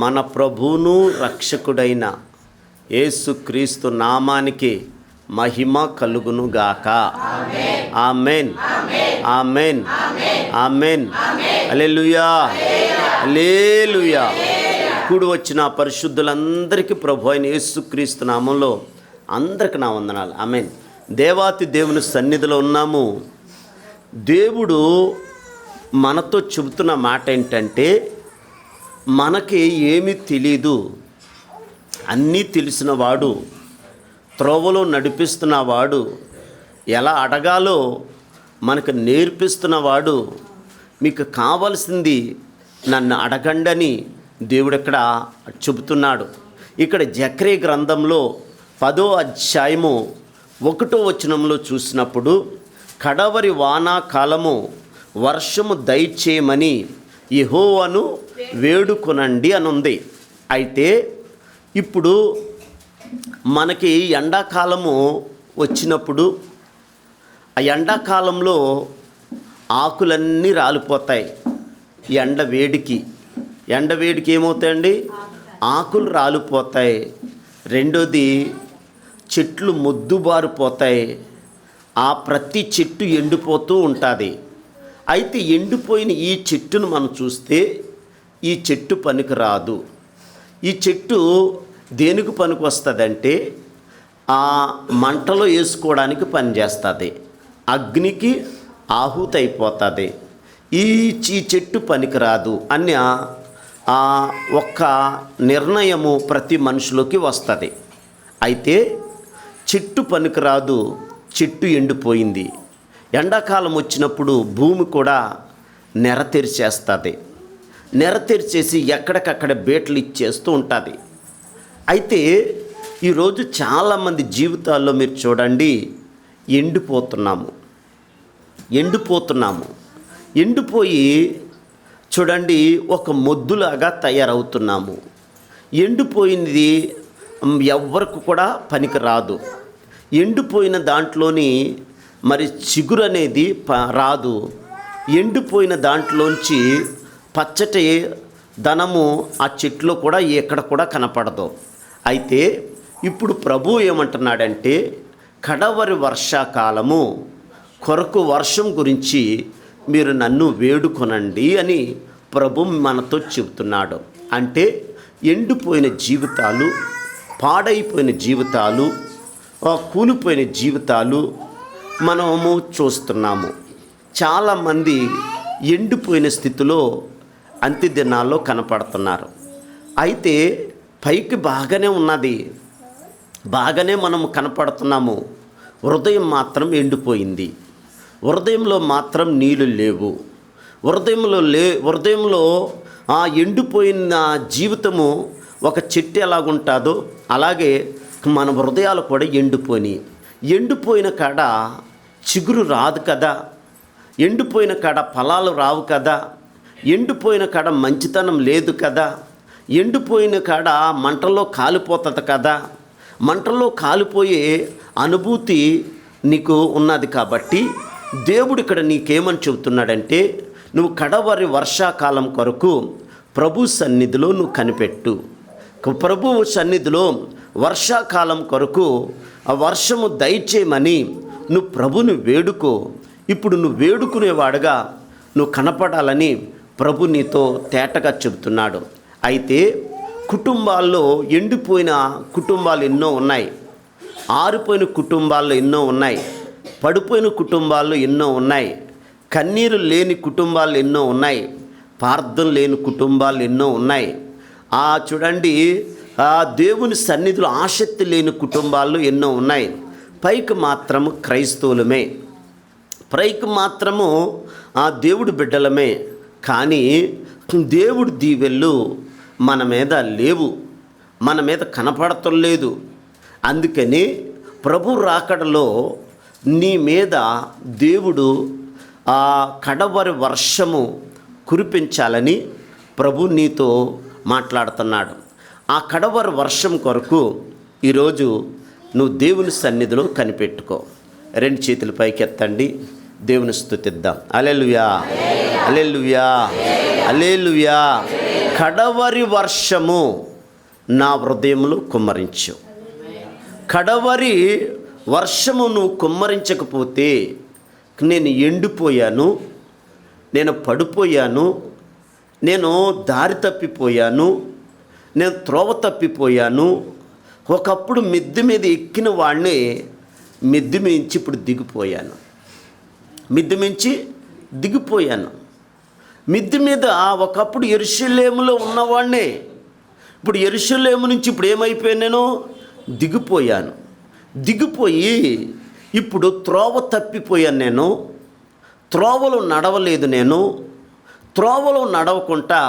మన ప్రభువును రక్షకుడైన యేసుక్రీస్తు నామానికి మహిమ కలుగునుగాక. Amen, amen, amen. Hallelujah, hallelujah. కూడి వచ్చిన పరిశుద్ధులందరికీ ప్రభు అయిన యేసుక్రీస్తు నామంలో అందరికి నా వందనాలు. ఆమెన్. దేవాతి దేవుని సన్నిధిలో ఉన్నాము. దేవుడు మనతో చెబుతున్న మాట ఏంటంటే, మనకి ఏమీ తెలీదు, అన్నీ తెలిసినవాడు, త్రోవలో నడిపిస్తున్నవాడు, ఎలా అడగాలో మనకు నేర్పిస్తున్నవాడు, మీకు కావలసింది నన్ను అడగండి అని దేవుడు ఇక్కడ చెబుతున్నాడు. ఇక్కడ జకర్యా గ్రంథంలో 10వ అధ్యాయము 1వ వచనంలో చూసినప్పుడు, కడవరి వానాకాలము వర్షము దయచేయమని యెహోవాను వేడుకొనండి అని ఉంది. అయితే ఇప్పుడు మనకి ఎండాకాలము వచ్చినప్పుడు ఆ ఎండాకాలంలో ఆకులన్నీ రాలిపోతాయి. ఎండ వేడికి ఏమవుతాయండి? ఆకులు రాలిపోతాయి. రెండోది, చెట్లు మొద్దుబారిపోతాయి. ఆ ప్రతి చెట్టు ఎండిపోతూ ఉంటుంది. అయితే ఎండిపోయిన ఈ చెట్టును మనం చూస్తే ఈ చెట్టు పనికి రాదు. ఈ చెట్టు దేనికి పనికి వస్తుందంటే ఆ మంటలో వేసుకోవడానికి పనిచేస్తుంది, అగ్నికి ఆహుతి అయిపోతుంది. ఈ చెట్టు పనికిరాదు అన్న ఒక్క నిర్ణయము ప్రతి మనుషులకి వస్తుంది. అయితే చెట్టు పనికిరాదు, చెట్టు ఎండిపోయింది. ఎండాకాలం వచ్చినప్పుడు భూమి కూడా నెర తెరిచేస్తుంది. నెర తెరిచేసి ఎక్కడికక్కడ బీటలు ఇచ్చేస్తూ ఉంటుంది. అయితే ఈరోజు చాలామంది జీవితాల్లో మీరు చూడండి, ఎండిపోయి చూడండి ఒక మొద్దులాగా తయారవుతున్నాము. ఎండిపోయినది ఎవ్వరికి కూడా పనికి రాదు. ఎండిపోయిన దాంట్లోని మరి చిగురు అనేది రాదు. ఎండిపోయిన దాంట్లోంచి పచ్చటి ధనము ఆ చెట్లో కూడా ఎక్కడ కూడా కనపడదు. అయితే ఇప్పుడు ప్రభు ఏమంటున్నాడంటే, కడవరి వర్షాకాలము కొరకు వర్షం గురించి మీరు నన్ను వేడుకొనండి అని ప్రభు మనతో చెబుతున్నాడు. అంటే ఎండిపోయిన జీవితాలు, పాడైపోయిన జీవితాలు, కూలిపోయిన జీవితాలు మనము చూస్తున్నాము. చాలామంది ఎండిపోయిన స్థితిలో అంత్య దినాల్లో కనపడుతున్నారు. అయితే పైకి బాగానే ఉన్నది, బాగానే మనము కనపడుతున్నాము. హృదయం మాత్రం ఎండిపోయింది. హృదయంలో మాత్రం నీళ్ళు లేవు. హృదయంలో ఆ ఎండిపోయిన జీవితము ఒక చెట్టు ఎలాగుంటుందో అలాగే మన హృదయాలు కూడా ఎండిపోయిన కాడ చిగురు రాదు కదా, ఎండిపోయిన కాడ ఫలాలు రావు కదా, ఎండిపోయిన కాడ మంచితనం లేదు కదా, ఎండిపోయిన కాడ మంటల్లో కాలిపోతుంది కదా. మంటల్లో కాలిపోయే అనుభూతి నీకు ఉన్నది. కాబట్టి దేవుడు ఇక్కడ నీకేమని చెబుతున్నాడంటే, నువ్వు కడవరి వర్షాకాలం కొరకు ప్రభు సన్నిధిలో నువ్వు కనిపెట్టు. ప్రభువు సన్నిధిలో వర్షాకాలం కొరకు ఆ వర్షము దయచేయమని నువ్వు ప్రభుని వేడుకో. ఇప్పుడు నువ్వు వేడుకునేవాడుగా నువ్వు కనపడాలని ప్రభు నీతో తేటగా చెబుతున్నాడు. అయితే కుటుంబాల్లో ఎండిపోయిన కుటుంబాలు ఎన్నో ఉన్నాయి, ఆరిపోయిన కుటుంబాల్లో ఎన్నో ఉన్నాయి, పడిపోయిన కుటుంబాల్లో ఎన్నో ఉన్నాయి, కన్నీరు లేని కుటుంబాలు ఎన్నో ఉన్నాయి, ప్రార్థన లేని కుటుంబాలు ఎన్నో ఉన్నాయి. చూడండి, దేవుని సన్నిధిలో ఆసక్తి లేని కుటుంబాలు ఎన్నో ఉన్నాయి. పైకి మాత్రము క్రైస్తవులమే, పైకి మాత్రము దేవుడి బిడ్డలమే, కానీ దేవుడి దీవెళ్ళు మన మీద లేవు, మన మీద కనపడతలేదు. అందుకని ప్రభు రాకడలో నీ మీద దేవుడు కడవరి వర్షము కురిపించాలని ప్రభు నీతో మాట్లాడుతున్నాడు. ఆ కడవరి వర్షం కొరకు ఈరోజు నువ్వు దేవుని సన్నిధిలో కనిపెట్టుకో. 2 చేతులు పైకెత్తండి, దేవుని స్తుతిద్దాం. హల్లెలూయా, హల్లెలూయా, హల్లెలూయా. కడవరి వర్షము నా హృదయంలో కుమ్మరించు. కడవరి వర్షము నువ్వు కుమ్మరించకపోతే నేను ఎండిపోయాను, నేను పడిపోయాను, నేను దారి తప్పిపోయాను, నేను త్రోవ తప్పిపోయాను. ఒకప్పుడు మిద్దె మీద ఎక్కిన వాడిని మిద్దె మించి ఇప్పుడు దిగిపోయాను, మిద్దె మించి దిగిపోయాను. మిద్దె మీద ఒకప్పుడు యెరూషలేములో ఉన్నవాడినే ఇప్పుడు యెరూషలేము నుంచి ఇప్పుడు ఏమైపోయాను, నేను దిగిపోయాను. దిగిపోయి ఇప్పుడు త్రోవ తప్పిపోయాను. నేను త్రోవలో నడవలేదు. నేను త్రోవలో నడవకుండా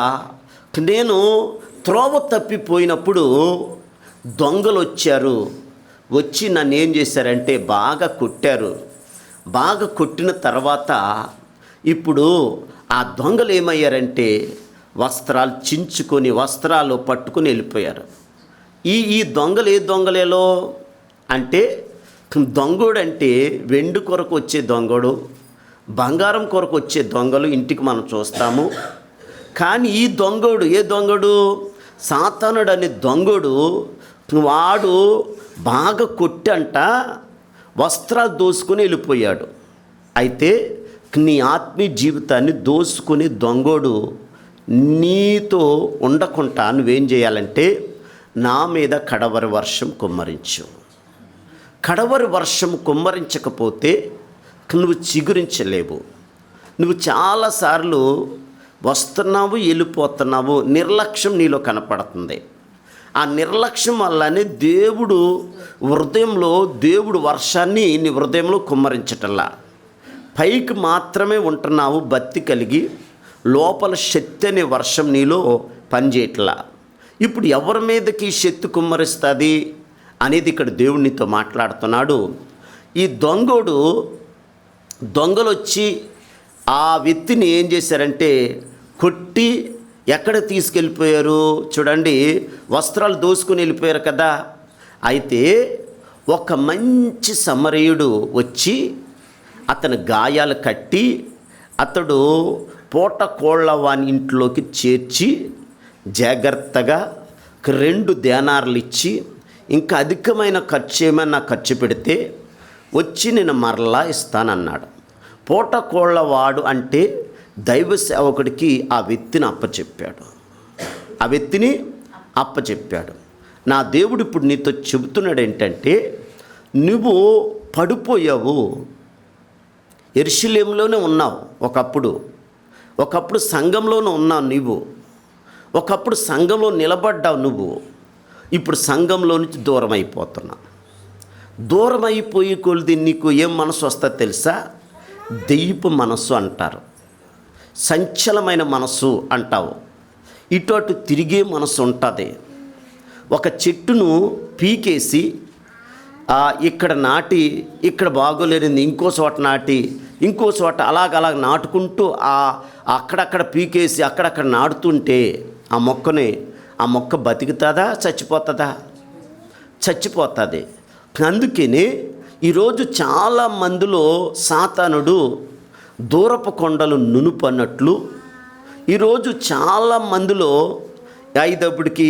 నేను త్రోవ తప్పిపోయినప్పుడు దొంగలు వచ్చారు. వచ్చి నన్ను ఏం చేశారంటే బాగా కొట్టారు. బాగా కొట్టిన తర్వాత ఇప్పుడు ఆ దొంగలు ఏమయ్యారంటే వస్త్రాలు చించుకొని వస్త్రాలు పట్టుకొని వెళ్ళిపోయారు. ఈ దొంగలు ఏ దొంగలేలో అంటే దొంగోడు అంటే వెండి కొరకు వచ్చే దొంగడు, బంగారం కొరకు వచ్చే దొంగలు ఇంటికి మనం చూస్తాము. కానీ ఈ దొంగోడు ఏ దొంగడు, సాతానుడు అనే దొంగడు, వాడు బాగా కొట్టంట వస్త్రాలు దోసుకొని వెళ్ళిపోయాడు. అయితే నీ ఆత్మీయ జీవితాన్ని దోసుకుని దొంగోడు నీతో ఉండకుండా నువ్వేం చేయాలంటే నా మీద కడవరి వర్షం కుమ్మరించు. కడవరి వర్షం కుమ్మరించకపోతే నువ్వు చిగురించలేవు. నువ్వు చాలాసార్లు వస్తున్నావు, వెళ్ళిపోతున్నావు, నిర్లక్ష్యం నీలో కనపడుతుంది. ఆ నిర్లక్ష్యం వల్లనే దేవుడు వర్షాన్ని నీ హృదయంలో కుమ్మరించటల్లా. పైకి మాత్రమే ఉంటున్నావు భక్తి కలిగి, లోపల శక్తి అనే వర్షం నీలో పనిచేయట్లా. ఇప్పుడు ఎవరి మీదకి శక్తి కుమ్మరిస్తుంది అనేది ఇక్కడ దేవుడు నీతో మాట్లాడుతున్నాడు. ఈ దొంగలు వచ్చి ఆ వ్యక్తిని ఏం చేశారంటే కొట్టి ఎక్కడ తీసుకెళ్ళిపోయారు చూడండి, వస్త్రాలు దోసుకుని వెళ్ళిపోయారు కదా. అయితే ఒక మంచి సమరయుడు వచ్చి అతని గాయాలు కట్టి అతడు పూట కోళ్ళ వాని ఇంట్లోకి చేర్చి జాగ్రత్తగా 2 దేనార్లు ఇచ్చి ఇంకా అధికమైన ఖర్చు ఏమైనా ఖర్చు పెడితే వచ్చి నేను మరలా ఇస్తానన్నాడు. పూట కోళ్ళవాడు అంటే దైవ సేవకుడికి ఆ వ్యక్తిని అప్పచెప్పాడు. నా దేవుడు ఇప్పుడు నీతో చెబుతున్నాడు ఏంటంటే, నువ్వు పడిపోయావు. యెరూషలేములోనే ఉన్నావు. ఒకప్పుడు సంఘంలోనే ఉన్నావు నువ్వు. ఒకప్పుడు సంఘంలో నిలబడ్డావు నువ్వు. ఇప్పుడు సంఘంలో నుంచి దూరం అయిపోతున్నావు. దూరం అయిపోయి కొలిది నీకు ఏం మనసు వస్తుందో తెలుసా? దెయ్యపు మనస్సు అంటారు, సంచలమైన మనస్సు అంటావు. ఇటు అటు తిరిగే మనసు ఉంటుంది. ఒక చెట్టును పీకేసి ఇక్కడ నాటి ఇక్కడ బాగోలేనిది ఇంకో చోట నాటి ఇంకో చోట అలాగ నాటుకుంటూ అక్కడక్కడ పీకేసి అక్కడక్కడ నాటుతుంటే ఆ మొక్క బతుకుతుందా చచ్చిపోతుంది. అందుకని ఈరోజు చాలా మందిలో సాతానుడు దూరపు కొండలు నునుపు అన్నట్లు ఈరోజు చాలా మందిలో అయ్యేటప్పటికి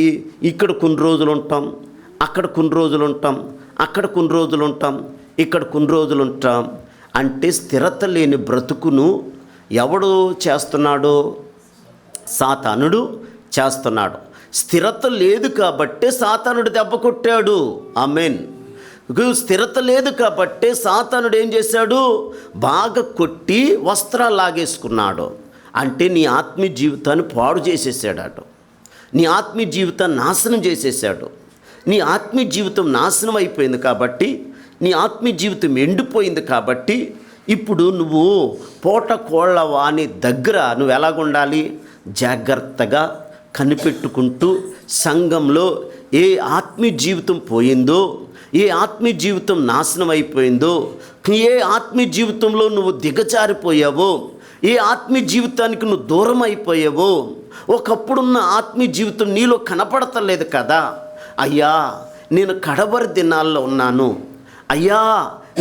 ఇక్కడ కొన్ని రోజులు ఉంటాం, అక్కడ కొన్ని రోజులు ఉంటాం, అక్కడ కొన్ని రోజులు ఉంటాం, ఇక్కడ కొన్ని రోజులు ఉంటాం అంటే స్థిరత లేని బ్రతుకును ఎవడు చేస్తున్నాడు? సాతానుడు చేస్తున్నాడు. స్థిరత లేదు కాబట్టే సాతానుడు దెబ్బ కొట్టాడు. ఆమేన్. స్థిరత లేదు కాబట్టే సాతానుడు ఏం చేశాడు? బాగా కొట్టి వస్త్రాలు లాగేసుకున్నాడు. అంటే నీ ఆత్మీయ జీవితాన్ని పాడు చేసేసాడు. నీ ఆత్మీయ జీవితాన్ని నాశనం చేసేసాడు. నీ ఆత్మీయ జీవితం నాశనం అయిపోయింది కాబట్టి, నీ ఆత్మీయ జీవితం ఎండిపోయింది కాబట్టి ఇప్పుడు నువ్వు పూట కోళ్ళ వాని దగ్గర నువ్వు ఎలాగుండాలి? జాగ్రత్తగా కనిపెట్టుకుంటూ సంఘంలో ఏ ఆత్మీయ జీవితం పోయిందో, ఏ ఆత్మీయ జీవితం నాశనం అయిపోయిందో, ఏ ఆత్మీయ జీవితంలో నువ్వు దిగజారిపోయావో, ఏ ఆత్మీయ జీవితానికి నువ్వు దూరం అయిపోయావో, ఒకప్పుడున్న ఆత్మీయ జీవితం నీలో కనపడతలేదు కదా. అయ్యా నేను కడవరి దినాల్లో ఉన్నాను, అయ్యా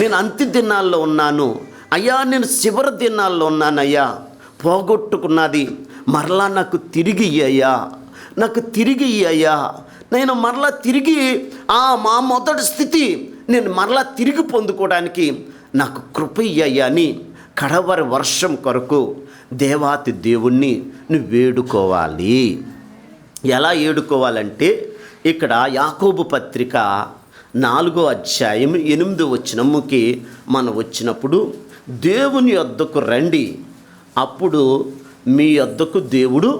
నేను అంత్య దినాల్లో ఉన్నాను, అయ్యా నేను చివరి దినాల్లో ఉన్నానయ్యా, పోగొట్టుకున్నది మరలా నాకు తిరిగి అయ్యా, నాకు తిరిగి అయ్యా, నేను మరలా తిరిగి మా మొదటి స్థితి నేను మరలా తిరిగి పొందుకోవడానికి నాకు కృప అయ్యా అని కడవరి వర్షం కొరకు దేవాతి దేవుణ్ణి నువ్వు వేడుకోవాలి. ఎలా వేడుకోవాలంటే ఇక్కడ యాకోబు పత్రిక 4వ అధ్యాయం 8వ వచనముకి మనం వచ్చినప్పుడు, దేవుని యొద్దకు రండి, అప్పుడు మీ యొద్దకు దేవుడు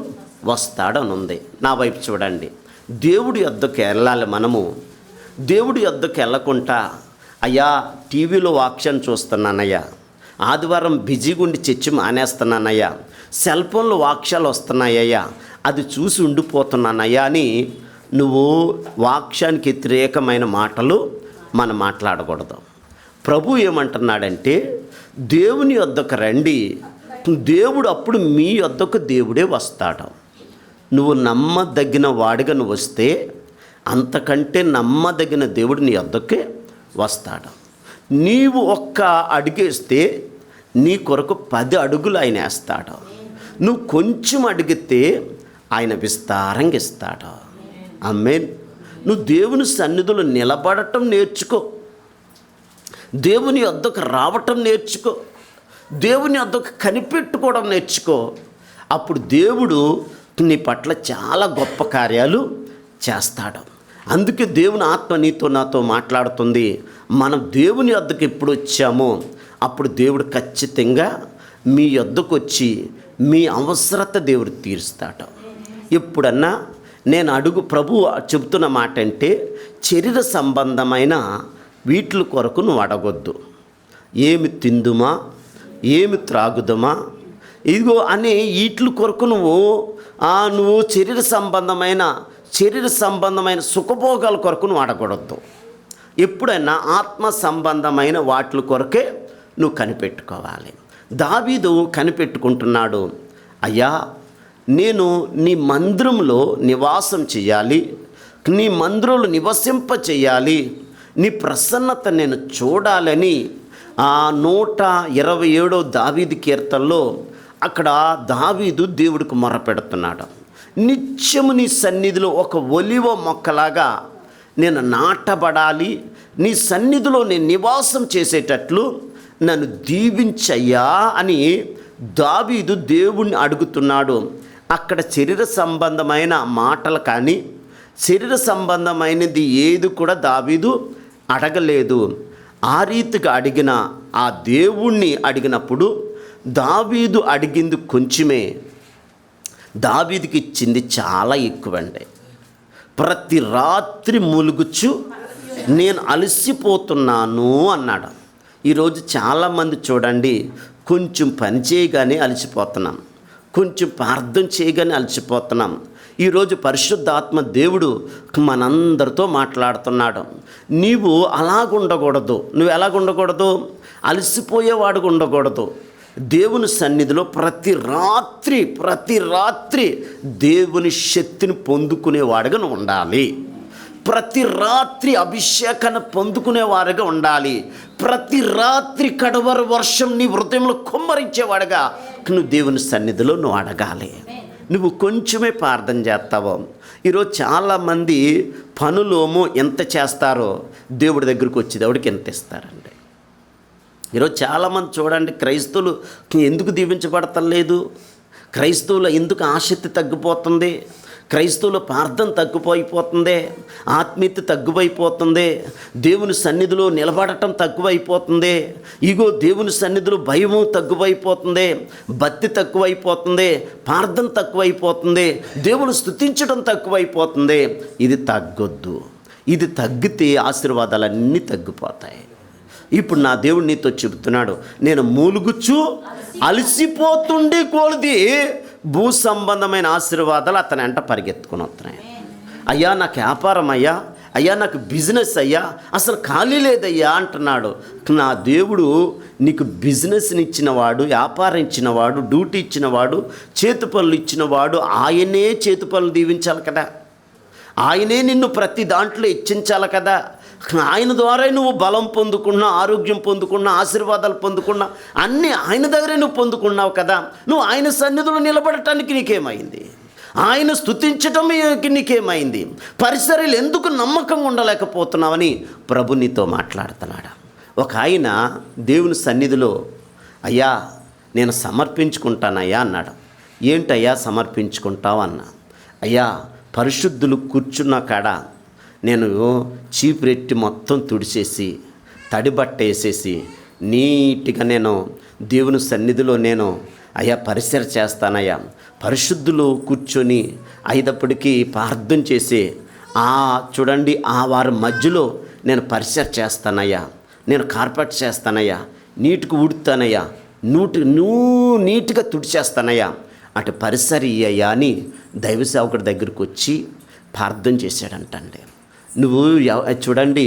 వస్తాడనుంది. నా వైపు చూడండి. దేవుడి యొద్దకు వెళ్ళాలి మనము. దేవుడి యొద్దకు వెళ్ళకుండా అయ్యా టీవీలో వాక్యం చూస్తున్నానయ్యా, ఆదివారం బిజీగా ఉండి చర్చి మానేస్తున్నానయ్యా, సెల్ ఫోన్లో వాక్యాలు వస్తున్నాయ్యా, అది చూసి ఉండిపోతున్నానయ్యా అని నువ్వు వాక్యానికి వ్యతిరేకమైన మాటలు మనం మాట్లాడకూడదు. ప్రభు ఏమంటున్నాడంటే దేవుని యొద్దకు రండి, దేవుడు అప్పుడు మీ యొద్దకు దేవుడే వస్తాడు. నువ్వు నమ్మదగిన వాడిగా నువ్వు వస్తే అంతకంటే నమ్మదగిన దేవుడు నీ యొద్దకే వస్తాడు. నీవు ఒక్క అడుగేస్తే నీ కొరకు 10 అడుగులు ఆయన వేస్తాడు. నువ్వు కొంచెం అడిగితే ఆయన విస్తారంగా ఇస్తాడు. ఆమేన్. నువ్వు దేవుని సన్నిధిలో నిలబడటం నేర్చుకో, దేవుని యొద్దకు రావటం నేర్చుకో, దేవుని యొద్దకు కనిపెట్టుకోవడం నేర్చుకో. అప్పుడు దేవుడు నీ పట్ల చాలా గొప్ప కార్యాలు చేస్తాడు. అందుకే దేవుని ఆత్మ నీతో నాతో మాట్లాడుతుంది. మనం దేవుని యొద్దకు ఎప్పుడు వచ్చామో అప్పుడు దేవుడు ఖచ్చితంగా మీ యొద్దకు వచ్చి మీ అవసరత దేవుడు తీరుస్తాడు. ఎప్పుడన్నా నేను ప్రభు చెబుతున్న మాట అంటే శరీర సంబంధమైన వీటి కొరకు నువ్వు అడగొద్దు. ఏమి తిందుమా, ఏమి త్రాగుదమా, ఇదిగో అనే వీటి కొరకు నువ్వు శరీర సంబంధమైన సుఖభోగాల కొరకు నువ్వు అడగకూడదు. ఎప్పుడైనా ఆత్మ సంబంధమైన వాటి కొరకే నువ్వు కనిపెట్టుకోవాలి. దావీదు కనిపెట్టుకుంటున్నాడు, అయ్యా నేను నీ మందిరంలో నివాసం చేయాలి, నీ మందిరంలో నివసింప చేయాలి, నీ ప్రసన్నత నేను చూడాలని 127వ దావీదు కీర్తనలో అక్కడ దావీదు దేవుడికి మొరపెడుతున్నాడు. నిత్యము నీ సన్నిధిలో ఒక ఒలివ మొక్కలాగా నేను నాటబడాలి, నీ సన్నిధిలో నేను నివాసం చేసేటట్లు నన్ను దీవించయ్యా అని దావీదు దేవుణ్ణి అడుగుతున్నాడు. అక్కడ శరీర సంబంధమైన మాటలు కానీ శరీర సంబంధమైనది ఏది కూడా దావీదు అడగలేదు. ఆ రీతిగా అడిగిన ఆ దేవుణ్ణి అడిగినప్పుడు దావీదు అడిగింది కొంచెమే, దావీదుకి ఇచ్చింది చాలా ఎక్కువండి. ప్రతి రాత్రి మూలుగుచ్చు నేను అలసిపోతున్నాను అన్నాడు. ఈరోజు చాలామంది చూడండి, కొంచెం పని చేయగానే అలసిపోతున్నాం, కొంచెం ప్రార్థన చేయగానే అలసిపోతున్నాం. ఈరోజు పరిశుద్ధాత్మ దేవుడు మనందరితో మాట్లాడుతున్నాడు. నీవు అలాగుండకూడదు. నువ్వు ఎలాగుండకూడదు? అలసిపోయేవాడుగా ఉండకూడదు. దేవుని సన్నిధిలో ప్రతి రాత్రి దేవుని శక్తిని పొందుకునేవాడుగా నువ్వు ఉండాలి. ప్రతి రాత్రి అభిషేకాన్ని పొందుకునేవారుగా ఉండాలి. ప్రతి రాత్రి కడవరి వర్షం నీ హృదయంలో కుమ్మరించేవాడుగా నువ్వు దేవుని సన్నిధిలో నువ్వు అడగాలి. నువ్వు కొంచెమే ప్రార్థన చేస్తావో. ఈరోజు చాలామంది పనులేమో ఎంత చేస్తారో దేవుడి దగ్గరికి వచ్చి దేవుడికి ఎంత ఇస్తారండి. ఈరోజు చాలామంది చూడండి, క్రైస్తవులు ఎందుకు దీవించబడతలేదు, క్రైస్తవుల ఎందుకు ఆసక్తి తగ్గిపోతుంది, క్రైస్తవుల ప్రార్థన తగ్గిపోయిపోతుంది, ఆత్మీయత తగ్గిపోయిపోతుంది, దేవుని సన్నిధిలో నిలబడటం తక్కువైపోతుంది, ఇగో దేవుని సన్నిధిలో భయము తగ్గిపోయిపోతుంది, భక్తి తక్కువైపోతుంది, ప్రార్థన తక్కువైపోతుంది, దేవుని స్తుతించడం తక్కువైపోతుంది. ఇది తగ్గొద్దు. ఇది తగ్గితే ఆశీర్వాదాలన్నీ తగ్గిపోతాయి. ఇప్పుడు నా దేవుడు నీతో చెబుతున్నాడు, నేను మూలుగుచ్చు అలసిపోతుండే కొలది భూ సంబంధమైన ఆశీర్వాదాలు అతని వెంట పరిగెత్తుకుని వస్తున్నాయి. అయ్యా నాకు వ్యాపారం అయ్యా, అయ్యా నాకు బిజినెస్ అయ్యా, అసలు ఖాళీ లేదయ్యా అంటున్నాడు. నా దేవుడు నీకు బిజినెస్ని ఇచ్చినవాడు, వ్యాపారం ఇచ్చినవాడు, డ్యూటీ ఇచ్చినవాడు, చేతి పనులు ఇచ్చినవాడు. ఆయనే చేతి పనులు దీవించాలి కదా, ఆయనే నిన్ను ప్రతి దాంట్లో హెచ్చించాలి కదా. ఆయన ద్వారా నువ్వు బలం పొందుకున్నా, ఆరోగ్యం పొందుకున్నా, ఆశీర్వాదాలు పొందుకున్నా, అన్నీ ఆయన దగ్గరే నువ్వు పొందుకున్నావు కదా. నువ్వు ఆయన సన్నిధిలో నిలబడటానికి నీకేమైంది? ఆయన స్తుతించటం నీకేమైంది? పరిసరాలు ఎందుకు నమ్మకంగా ఉండలేకపోతున్నావని ప్రభు నీతో మాట్లాడుతున్నాడు. ఒక ఆయన దేవుని సన్నిధిలో, అయ్యా నేను సమర్పించుకుంటానయ్యా అన్నాడు. ఏంటయ్యా సమర్పించుకుంటావు అన్నా. అయ్యా పరిశుద్ధులు కూర్చున్న కాడ నేను చీపురెట్టి మొత్తం తుడిచేసి తడిబట్ట వేసేసి నీట్గా నేను దేవుని సన్నిధిలో నేను అయ్యా పరిసర చేస్తానయ్యా. పరిశుద్ధులు కూర్చొని అయ్యేటప్పటికీ ప్రార్థన చేసి చూడండి ఆ వారి మధ్యలో నేను పరిసర చేస్తానయ్యా, నేను కార్పెట్ చేస్తానయ్యా, నీట్గా ఉడుతానయ్యా, నీట్గా తుడిచేస్తానయ్యా, అటు పరిసరి అయ్యా అని దైవ సేవకుడి దగ్గరికి వచ్చి ప్రార్థన చేశాడంటండి. నువ్వు చూడండి,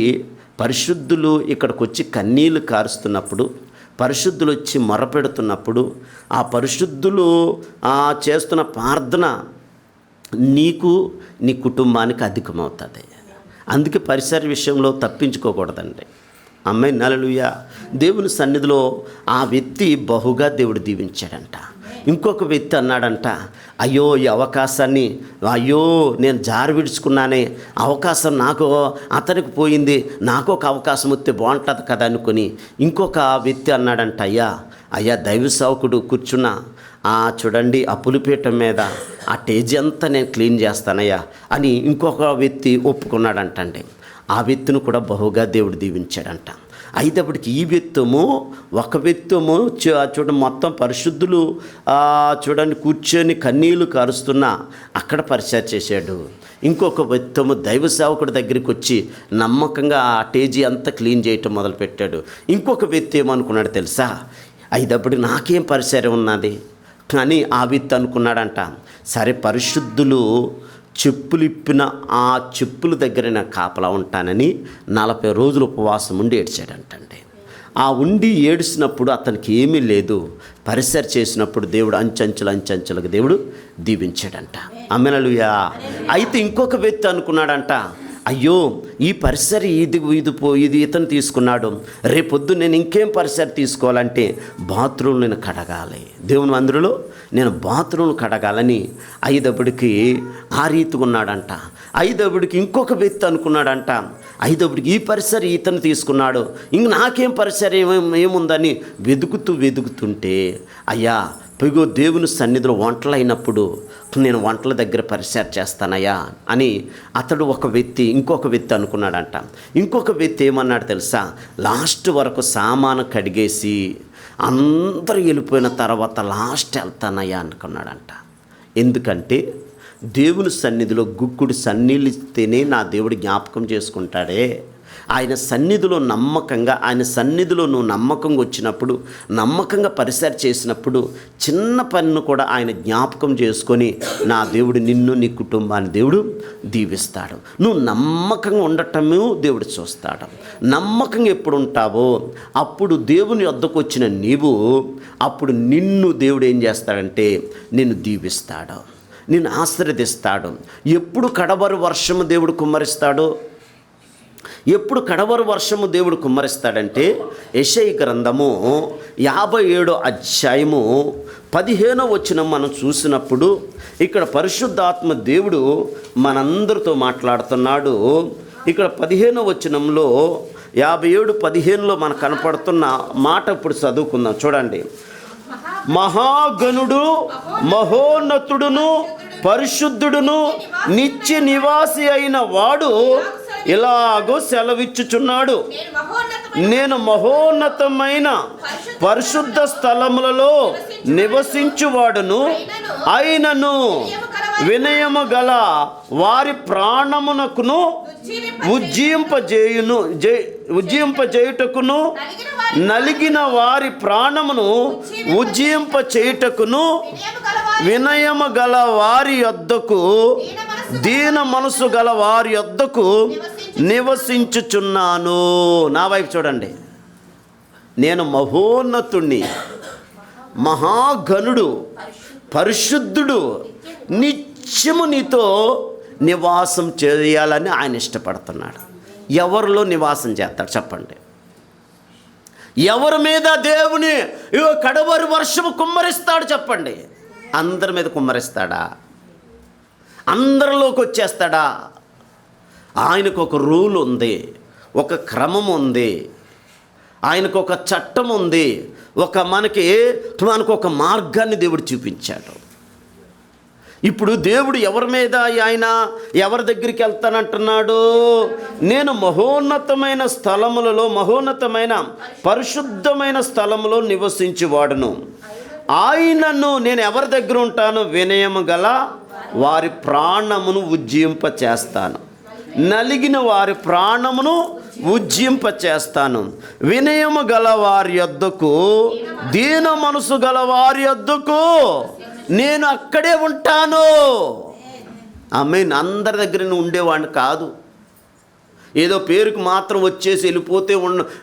పరిశుద్ధులు ఇక్కడికి వచ్చి కన్నీళ్ళు కారుస్తున్నప్పుడు, పరిశుద్ధులు వచ్చి మొరపెడుతున్నప్పుడు ఆ పరిశుద్ధులు చేస్తున్న ప్రార్థన నీకు నీ కుటుంబానికి అధికమవుతుంది. అందుకే పరిసర విషయంలో తప్పించుకోకూడదండి. అమ్మాయి హల్లెలూయా. దేవుని సన్నిధిలో ఆ వ్యక్తి బహుగా దేవుడు దీవించాడంట. ఇంకొక వ్యక్తి అన్నాడంట, అయ్యో ఈ అవకాశాన్ని నేను జారి విడుచుకున్నానే, అవకాశం నాకు అతనికి పోయింది, నాకు ఒక అవకాశం వస్తే బాగుంటుంది కదా అనుకుని ఇంకొక వ్యక్తి అన్నాడంట, అయ్యా దైవ సేవకుడు కూర్చున్న చూడండి ఆ పులిపీఠం మీద ఆ టేజీ అంతా నేను క్లీన్ చేస్తానయ్యా అని ఇంకొక వ్యక్తి ఒప్పుకున్నాడంటండి. ఆ వ్యక్తిని కూడా బహుగా దేవుడు దీవించాడంట. అయినప్పటికీ ఈ వ్యక్తము ఒక వ్యక్తము చూడండి మొత్తం పరిశుద్ధులు చూడండి కూర్చొని కన్నీళ్లు కారుస్తున్నా అక్కడ పరిచయం చేశాడు. ఇంకొక వ్యక్తము దైవ సేవకుడి దగ్గరికి వచ్చి నమ్మకంగా ఆ టేజీ అంతా క్లీన్ చేయటం మొదలుపెట్టాడు. ఇంకొక వ్యక్తి ఏమనుకున్నాడు తెలుసా? అయినప్పటికి నాకేం పరిచయం ఉన్నది కానీ ఆ వ్యక్తి అనుకున్నాడంట, సరే పరిశుద్ధులు చెప్పులు ఇప్పిన ఆ చెప్పుల దగ్గర నేను కాపలా ఉంటానని 40 రోజులు ఉపవాసం ఉండి ఏడ్చాడంటండి. ఆ ఉండి ఏడ్చినప్పుడు అతనికి ఏమీ లేదు, పరిసర చేసినప్పుడు దేవుడు అంచెంచులకు దేవుడు దీవించాడంట. హల్లెలూయా. అయితే ఇంకొక వ్యక్తి అనుకున్నాడంట, అయ్యో ఈ పరిసరి ఇది ఇతను తీసుకున్నాడు, రేపొద్దు నేను ఇంకేం పరిసరి తీసుకోవాలంటే బాత్రూమ్ నేను కడగాలి, దేవుని మందిరంలో నేను బాత్రూమ్ కడగాలని ఐదప్పటికి ఆ రీతిగా ఉన్నాడంట. ఐదప్పటికి ఇంకొక వ్యక్తి అనుకున్నాడంట, ఐదప్పటికి ఈ పరిసరి ఇతను తీసుకున్నాడు, ఇంక నాకేం పరిసరి ఏముందని వెతుకుతుంటే అయ్యా పైగో దేవుని సన్నిధిలో వంటలు అయినప్పుడు నేను వంటల దగ్గర పరిచయం చేస్తానయ్యా అని అతడు ఒక వ్యక్తి ఇంకొక వ్యక్తి అనుకున్నాడంట. ఇంకొక వ్యక్తి ఏమన్నాడు తెలుసా? లాస్ట్ వరకు సామాను కడిగేసి అందరూ వెళ్ళిపోయిన తర్వాత లాస్ట్ వెళ్తానయ్యా అనుకున్నాడంట. ఎందుకంటే దేవుని సన్నిధిలో గుక్కుడు సన్నీళ్ళు ఇస్తేనే నా దేవుడు జ్ఞాపకం చేసుకుంటాడే. ఆయన సన్నిధిలో నమ్మకంగా, ఆయన సన్నిధిలో నువ్వు నమ్మకంగా వచ్చినప్పుడు, నమ్మకంగా పరిసర చేసినప్పుడు చిన్న పనిని కూడా ఆయన జ్ఞాపకం చేసుకొని నా దేవుడు నిన్ను నీ కుటుంబాన్ని దేవుడు దీవిస్తాడు. నువ్వు నమ్మకంగా ఉండటమే దేవుడు చూస్తాడు. నమ్మకంగా ఎప్పుడు ఉంటావో అప్పుడు దేవుని వద్దకు వచ్చిన నీవు అప్పుడు నిన్ను దేవుడు ఏం చేస్తాడంటే నిన్ను దీవిస్తాడు, నిన్ను ఆశీర్వదిస్తాడు. ఎప్పుడు కడవరి వర్షము దేవుడు కుమ్మరిస్తాడో, ఎప్పుడు కడవరి వర్షము దేవుడు కుమ్మరిస్తాడంటే యెషయా గ్రంథము 57వ అధ్యాయము 15వ వచనం మనం చూసినప్పుడు ఇక్కడ పరిశుద్ధాత్మ దేవుడు మనందరితో మాట్లాడుతున్నాడు. ఇక్కడ 15వ వచనంలో 57:15లో మనకు కనపడుతున్న మాట ఇప్పుడు చదువుకుందాం. చూడండి, మహాగణుడు మహోన్నతుడును పరిశుద్ధుడును నిత్య నివాసి అయిన వాడు ఇలాగో సెలవిచ్చుచున్నాడు, నేను మహోన్నతమైన పరిశుద్ధ స్థలములలో నివసించువాడును అయినను వినయము గల వారి ప్రాణమునకును ఉజ్జీంపజేయుటకును నలిగిన వారి ప్రాణమును ఉజ్జీంపచేయుటకును వినయము గల వారి యొద్దకు దీన మనసు గల వారి యొద్దకు నివసించుచున్నాను. నా వైపు చూడండి, నేను మహోన్నతుణ్ణి, మహాగణుడు, పరిశుద్ధుడు, నిత్యము నీతో నివాసం చేయాలని ఆయన ఇష్టపడుతున్నాడు. ఎవరిలో నివాసం చేస్తాడు చెప్పండి? ఎవరి మీద దేవుని కడవరి వర్షము కుమ్మరిస్తాడు చెప్పండి? అందరి మీద కుమ్మరిస్తాడా? అందరిలోకి వచ్చేస్తాడా? ఆయనకు ఒక రూల్ ఉంది, ఒక క్రమం ఉంది, ఆయనకు ఒక చట్టం ఉంది, మనకు ఒక మార్గాన్ని దేవుడు చూపించాడు. ఇప్పుడు దేవుడు ఎవరి మీద, ఆయన ఎవరి దగ్గరికి వెళ్తానంటున్నాడు? నేను మహోన్నతమైన స్థలములలో, మహోన్నతమైన పరిశుద్ధమైన స్థలములో నివసించేవాడును. ఆయనను నేను ఎవరి దగ్గర ఉంటాను? వినయము గల వారి ప్రాణమును ఉజ్జింపచేస్తాను, నలిగిన వారి ప్రాణమును ఉజ్జింపచేస్తాను. వినయము గల వారి యొద్దకు, దీన మనసు గల వారి యొద్దకు నేను అక్కడే ఉంటాను. ఆమేన్. అందరి దగ్గర ఉండేవాడిని కాదు. ఏదో పేరుకు మాత్రం వచ్చేసి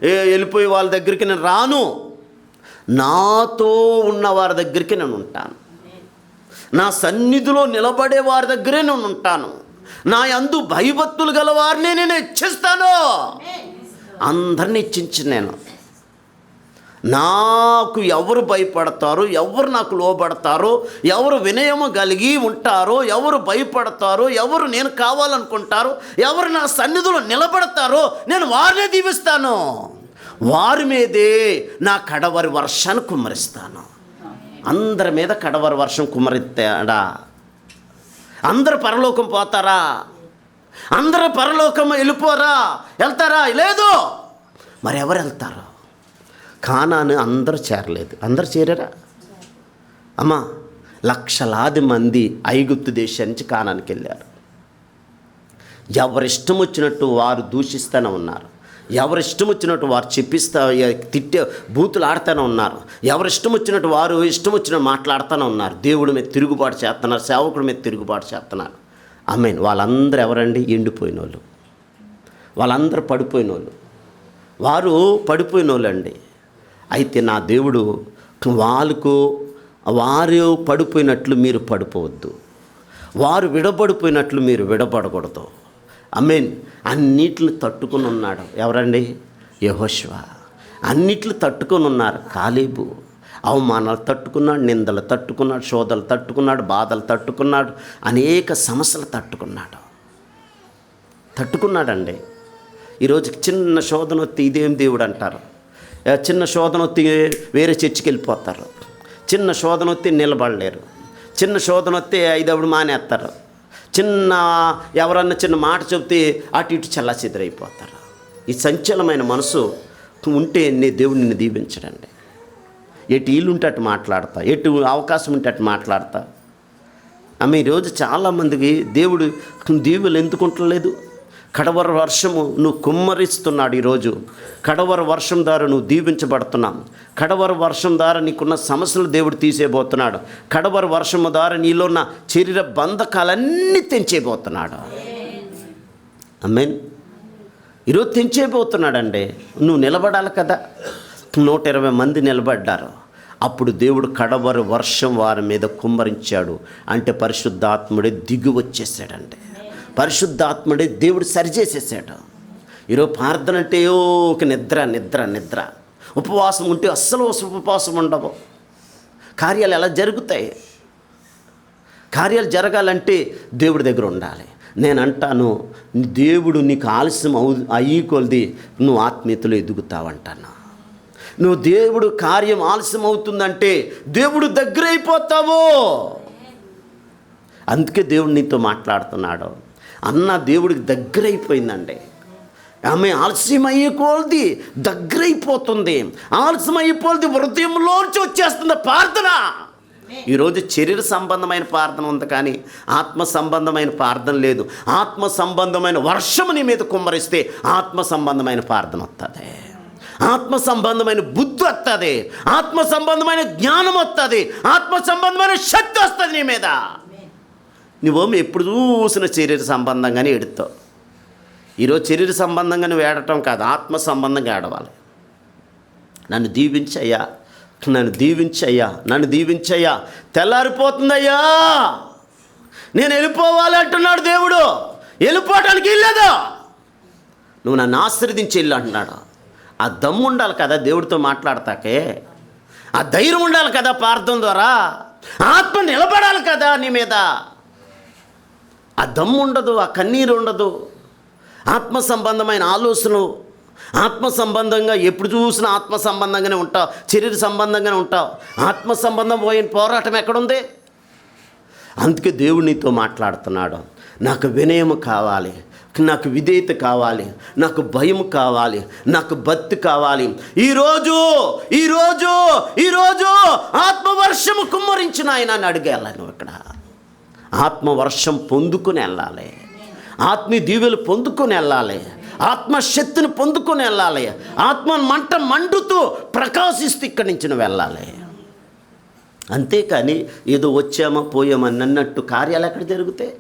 వెళ్ళిపోయే వాళ్ళ దగ్గరికి నేను రాను. నాతో ఉన్న వారి దగ్గరికి నేను ఉంటాను. నా సన్నిధిలో నిలబడే వారి దగ్గరే నేను ఉంటాను. నా యందు భయభక్తులు గల వారిని నేను హెచ్చిస్తాను. అందరిని హెచ్చించి నేను, నాకు ఎవరు భయపడతారో, ఎవరు నాకు లోబడతారో, ఎవరు వినయము కలిగి ఉంటారో, ఎవరు భయపడతారో, ఎవరు నేను కావాలనుకుంటారో, ఎవరు నా సన్నిధిలో నిలబడతారో నేను వారినే దీవిస్తాను. వారి మీదే నా కడవరి వర్షాన్ని కుమ్మరిస్తాను. అందరి మీద కడవరి వర్షం కుమ్మరిస్తాడా? అందరు పరలోకం పోతారా? అందరూ పరలోకం వెళ్తారా? లేదు. మరి ఎవరు వెళ్తారు? కానాను అందరూ చేరలేదు. అందరు చేరారా? అమ్మా, లక్షలాది మంది ఐగుప్తు దేశం నుంచి కానానికి వెళ్ళారు. ఎవరిష్టం వచ్చినట్టు వారు దూషిస్తూనే ఉన్నారు. ఎవరిష్టం వచ్చినట్టు వారు తిట్టే బూతులు ఆడుతూనే ఉన్నారు. ఎవరిష్టం వచ్చినట్టు వారు ఇష్టం వచ్చినట్టు మాట్లాడుతూనే ఉన్నారు. దేవుడి మీద తిరుగుబాటు చేస్తున్నారు, సేవకుడి మీద తిరుగుబాటు చేస్తున్నారు. ఆమేన్. వాళ్ళందరూ ఎవరండి? ఎండిపోయిన వాళ్ళు, వాళ్ళందరూ పడిపోయిన వాళ్ళు, వారు పడిపోయిన వాళ్ళు అండి. అయితే నా దేవుడు వారు పడిపోయినట్లు మీరు పడిపోవద్దు, వారు విడబడిపోయినట్లు మీరు విడబడకూడదు. ఆమేన్. అన్నిటిని తట్టుకుని ఉన్నాడు. ఎవరండి? యెహోషువ. అన్నిట్లు తట్టుకొని ఉన్నారు. కాలేబు అవమానాలు తట్టుకున్నాడు, నిందలు తట్టుకున్నాడు, శోధలు తట్టుకున్నాడు, బాధలు తట్టుకున్నాడు, అనేక సమస్యలు తట్టుకున్నాడండి. ఈరోజు చిన్న శోధన వస్తే ఇదేం దేవుడు అంటారు. చిన్న శోధన వస్తే వేరే చర్చికి వెళ్ళిపోతారు. చిన్న శోధన వస్తే నిలబడలేరు. చిన్న శోధన వస్తే ఐదవుడు మానేస్తారు. ఎవరన్నా చిన్న మాట చెబితే అటు ఇటు చల్లాచెదరైపోతారు. ఈ సంచలమైన మనసు ఉంటే దేవుడు నిన్ను దీవించడండి. ఎటు ఇల్లుంటే అటు మాట్లాడతా, ఎటు అవకాశం ఉంటే అటు మాట్లాడతా. ఆమె ఈరోజు చాలామందికి దేవుడు దీవులు ఎందుకు ఉండలేదు? కడవర వర్షము నువ్వు కుమ్మరిస్తున్నాడు. ఈరోజు కడవర వర్షం ద్వారా నువ్వు దీవించబడుతున్నావు. కడవర వర్షం ద్వారా నీకున్న సమస్యలు దేవుడు తీసేయబోతున్నాడు. కడవర వర్షము ద్వారా నీలో ఉన్న శరీర బంధకాలన్నీ తెంచేయబోతున్నాడు. ఆమేన్. ఈరోజు తెంచేయబోతున్నాడండి. నువ్వు నిలబడాలి కదా. 120 మంది నిలబడ్డారు. అప్పుడు దేవుడు కడవర వర్షం వారి మీద కుమ్మరించాడు. అంటే పరిశుద్ధాత్ముడే దిగి వచ్చేసాడండి. పరిశుద్ధాత్ముడే దేవుడు సరిచేసేసాడు. ఈరోజు ప్రార్థన అంటే ఒక నిద్ర. ఉపవాసం ఉంటే అస్సలు ఉపవాసం ఉండవు. కార్యాలు ఎలా జరుగుతాయి? కార్యాలు జరగాలంటే దేవుడి దగ్గర ఉండాలి. నేను అంటాను, దేవుడు నీకు ఆలస్యం అయ్యి కొలది నువ్వు ఆత్మీయతలో ఎదుగుతావంటాను. నువ్వు దేవుడు కార్యం ఆలస్యం అవుతుందంటే దేవుడు దగ్గర అయిపోతావు. అందుకే దేవుడు నీతో మాట్లాడుతున్నాడు. అన్న దేవుడికి దగ్గర అయిపోయిందండి. ఆమె ఆలస్యం అయ్యేకోల్ది దగ్గర అయిపోతుంది. ఆలస్యం అయిపోల్ది హృదయంలోంచి వచ్చేస్తుంది ప్రార్థన. ఈరోజు శరీర సంబంధమైన ప్రార్థన ఉంది, కానీ ఆత్మ సంబంధమైన ప్రార్థన లేదు. ఆత్మ సంబంధమైన వర్షము నీ మీద కుమ్మరిస్తే ఆత్మ సంబంధమైన ప్రార్థన వస్తుంది. ఆత్మ సంబంధమైన బుద్ధి వస్తుంది. ఆత్మ సంబంధమైన జ్ఞానం వస్తుంది. ఆత్మ సంబంధమైన శక్తి వస్తుంది నీ మీద. నువ్వు ఎప్పుడు చూసిన శరీర సంబంధంగానే ఎడుతావు. ఈరోజు శరీర సంబంధంగానే ఏడటం కాదు, ఆత్మ సంబంధంగా ఏడవాలి. నన్ను దీవించయ్యా, నన్ను దీవించయ్యా. తెల్లారిపోతుందయ్యా, నేను వెళ్ళిపోవాలి అంటున్నాడు దేవుడు. వెళ్ళిపోవటానికి వెళ్ళలేదు. నువ్వు నన్ను ఆశీర్వదించి వెళ్ళు అంటున్నాడు. ఆ దమ్ము ఉండాలి కదా దేవుడితో మాట్లాడతాకే. ఆ ధైర్యం ఉండాలి కదా ప్రార్థన ద్వారా. ఆత్మ నిలబడాలి కదా నీ మీద. ఆ దమ్ము ఉండదు, ఆ కన్నీరు ఉండదు. ఆత్మ సంబంధమైన ఆలోచనలు, ఆత్మ సంబంధంగా ఎప్పుడు చూసినా ఆత్మ సంబంధంగానే ఉంటావు, శరీర సంబంధంగానే ఉంటావు. ఆత్మ సంబంధం పోయిన పోరాటం ఎక్కడుంది? అందుకే దేవుడు నీతో మాట్లాడుతున్నాడు. నాకు వినయం కావాలి, నాకు విధేయత కావాలి, నాకు భయం కావాలి, నాకు భక్తి కావాలి. ఈరోజు ఈరోజు ఈరోజు ఆత్మవర్షము కుమ్మరించిన ఆయన అని అడిగేయాలి. నువ్వు ఇక్కడ ఆత్మవర్షం పొందుకుని వెళ్ళాలి, ఆత్మీయ దీవెలు పొందుకొని వెళ్ళాలి, ఆత్మశక్తిని పొందుకొని వెళ్ళాలి, ఆత్మ మంట మండుతూ ప్రకాశిస్తూ ఇక్కడి నుంచి నువ్వు వెళ్ళాలి. అంతేకాని ఏదో వచ్చామా పోయామని అన్నట్టు కార్యాలు ఎక్కడ జరుగుతాయి?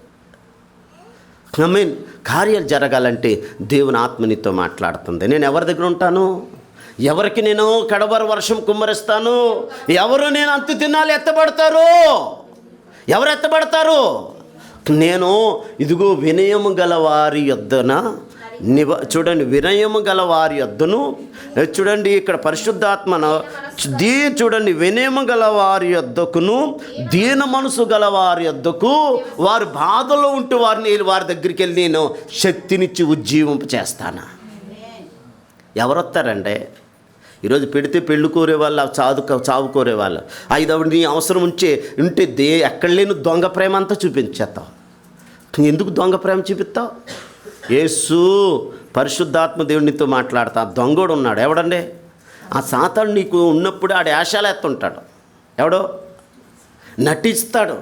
కార్యాలు జరగాలంటే దేవుని ఆత్మ నీతో మాట్లాడుతుంది. నేను ఎవరి దగ్గర ఉంటాను? ఎవరికి నేను కడవర వర్షం కుమ్మరిస్తాను? ఎవరు నేను అంతు తినాలి ఎత్తబడతారు? ఎవరు ఎత్తబడతారు? నేను ఇదిగో వినయము గల వారి యొద్దన చూడండి, వినయము గల వారి యొద్దను చూడండి, ఇక్కడ పరిశుద్ధాత్మను చూడండి, వినయము గల వారి యొద్దకును దీన మనసు గల వారి యొద్దకు, వారు బాధలో ఉంటూ వారి దగ్గరికి వెళ్ళి నేను శక్తినిచ్చి ఉజ్జీవింప చేస్తాను. ఎవరొస్తారంటే ఈరోజు పెడితే పెళ్ళి కోరే వాళ్ళు, చావు కోరే వాళ్ళు, నీ అవసరం ఉంటే ఎక్కడ లేని దొంగ ప్రేమ అంతా చూపించేస్తావు. ఎందుకు దొంగ ప్రేమ చూపిస్తావు? యేసు పరిశుద్ధాత్మ దేవునితో మాట్లాడతా. దొంగోడు ఉన్నాడు. ఎవడండి? ఆ సాతాను నీకు ఉన్నప్పుడు ఆడ యాశాలు ఎత్తుంటాడు. ఎవడో నటిస్తాడు,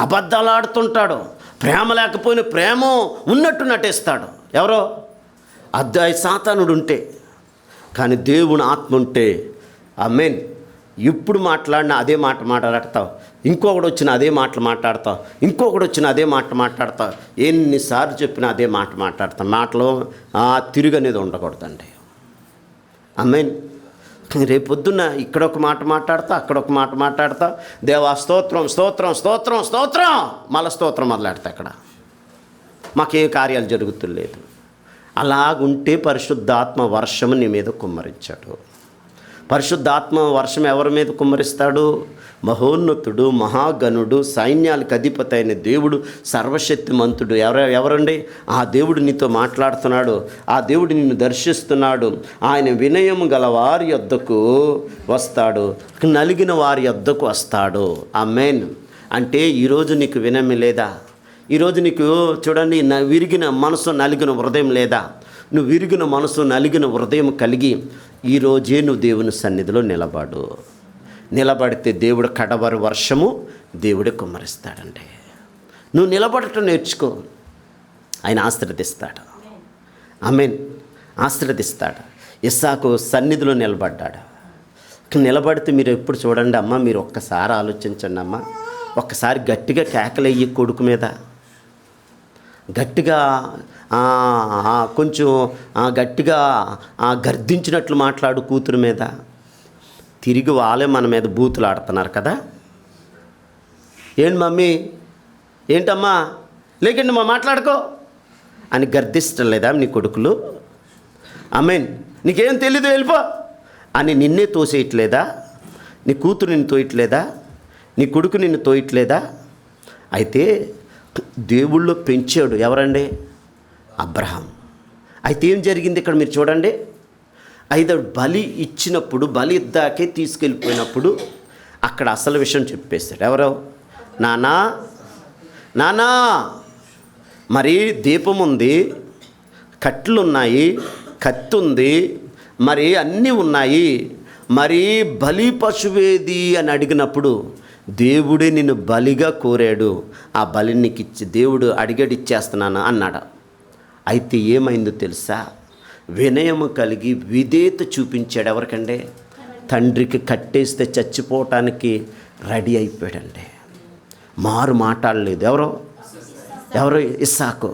అబద్ధాలు ఆడుతుంటాడు, ప్రేమ లేకపోయినా ప్రేమ ఉన్నట్టు నటిస్తాడు. ఎవరో సాతానుడు ఉంటే. కానీ దేవుని ఆత్మ ఉంటే ఆమేన్, ఇప్పుడు మాట్లాడినా అదే మాట మాట్లాడతావు, ఇంకొకడు వచ్చిన అదే మాటలు మాట్లాడతావు, ఇంకొకడు వచ్చిన అదే మాట మాట్లాడతావు, ఎన్నిసార్లు చెప్పినా అదే మాట మాట్లాడతాం. మాటలో తిరుగు అనేది ఉండకూడదండి. ఆమేన్. రేపొద్దున్న ఇక్కడ ఒక మాట మాట్లాడతా, అక్కడ ఒక మాట మాట్లాడతా, దేవా స్తోత్రం స్తోత్రం స్తోత్రం స్తోత్రం, మళ్ళీ స్తోత్రం మొదలెడతా. అక్కడ మాకే కార్యాలు జరుగుతులేదు. అలాగుంటే పరిశుద్ధాత్మ వర్షము నీ మీద కుమ్మరించాడు. పరిశుద్ధాత్మ వర్షం ఎవరి మీద కుమ్మరిస్తాడు? మహోన్నతుడు, మహాగణుడు, సైన్యాలకు అధిపతి అయిన దేవుడు, సర్వశక్తిమంతుడు. ఎవరండి? ఆ దేవుడు నీతో మాట్లాడుతున్నాడు. ఆ దేవుడు నిన్ను దర్శిస్తున్నాడు. ఆయన వినయం గల వారి యొద్దకు వస్తాడు, నలిగిన వారి యొద్దకు వస్తాడు. ఆమేన్. అంటే ఈరోజు నీకు వినయం లేదా? ఈరోజు నీకు చూడండి, విరిగిన మనసు, నలిగిన హృదయం లేదా? నువ్వు విరిగిన మనసు, నలిగిన హృదయం కలిగి ఈరోజే నువ్వు దేవుని సన్నిధిలో నిలబడితే దేవుడు కడవరి వర్షము దేవుడే కుమ్మరిస్తాడండి. నువ్వు నిలబడటం నేర్చుకో, ఆయన ఆశీర్వదిస్తాడు. ఆమేన్. ఆశీర్వదిస్తాడు. ఇస్సాకు సన్నిధిలో నిలబడ్డాడు. నిలబడితే మీరు ఎప్పుడు చూడండి అమ్మ, మీరు ఒక్కసారి ఆలోచించండి అమ్మ, ఒక్కసారి గట్టిగా కేకలయ్యి కొడుకు మీద, గట్టిగా కొంచెం గట్టిగా గర్దించినట్లు మాట్లాడు కూతురు మీద. తిరిగి వాళ్ళే మన మీద బూతులు ఆడుతున్నారు కదా. ఏంటి మమ్మీ, ఏంటమ్మా, లేకండి మా మాట్లాడుకో అని గర్దించడం లేదా నీ కొడుకులు? ఆమేన్. నీకేం తెలీదు వెళ్ళిపో అని నిన్నే తోసేయట్లేదా? నీ కూతురు నిన్ను తోయట్లేదా? నీ కొడుకు నిన్ను తోయట్లేదా? అయితే దేవుళ్ళు పెంచాడు ఎవరండి? అబ్రహాం. అయితే ఏం జరిగింది ఇక్కడ మీరు చూడండి. అయితే బలి ఇచ్చినప్పుడు, బలి ఇద్దాకే తీసుకెళ్ళిపోయినప్పుడు అక్కడ అసలు విషయం చెప్పేస్తాడు. ఎవరో, నానా మరి దీపం ఉంది, కట్లు ఉన్నాయి, కత్తి ఉంది, మరి అన్నీ ఉన్నాయి, మరి బలి పశువేది అని అడిగినప్పుడు దేవుడే నిన్ను బలిగా కోరాడు, ఆ బలిని నీకు ఇచ్చి దేవుడు అడిగాడు ఇచ్చేస్తున్నాను అన్నాడు. అయితే ఏమైందో తెలుసా? వినయము కలిగి విధేయత చూపించాడు. ఎవరికంటే తండ్రికి కట్టేస్తే చచ్చిపోవటానికి రెడీ అయిపోయాడండి. మారు మాట్లాడలేదు. ఎవరో ఇస్సాకు.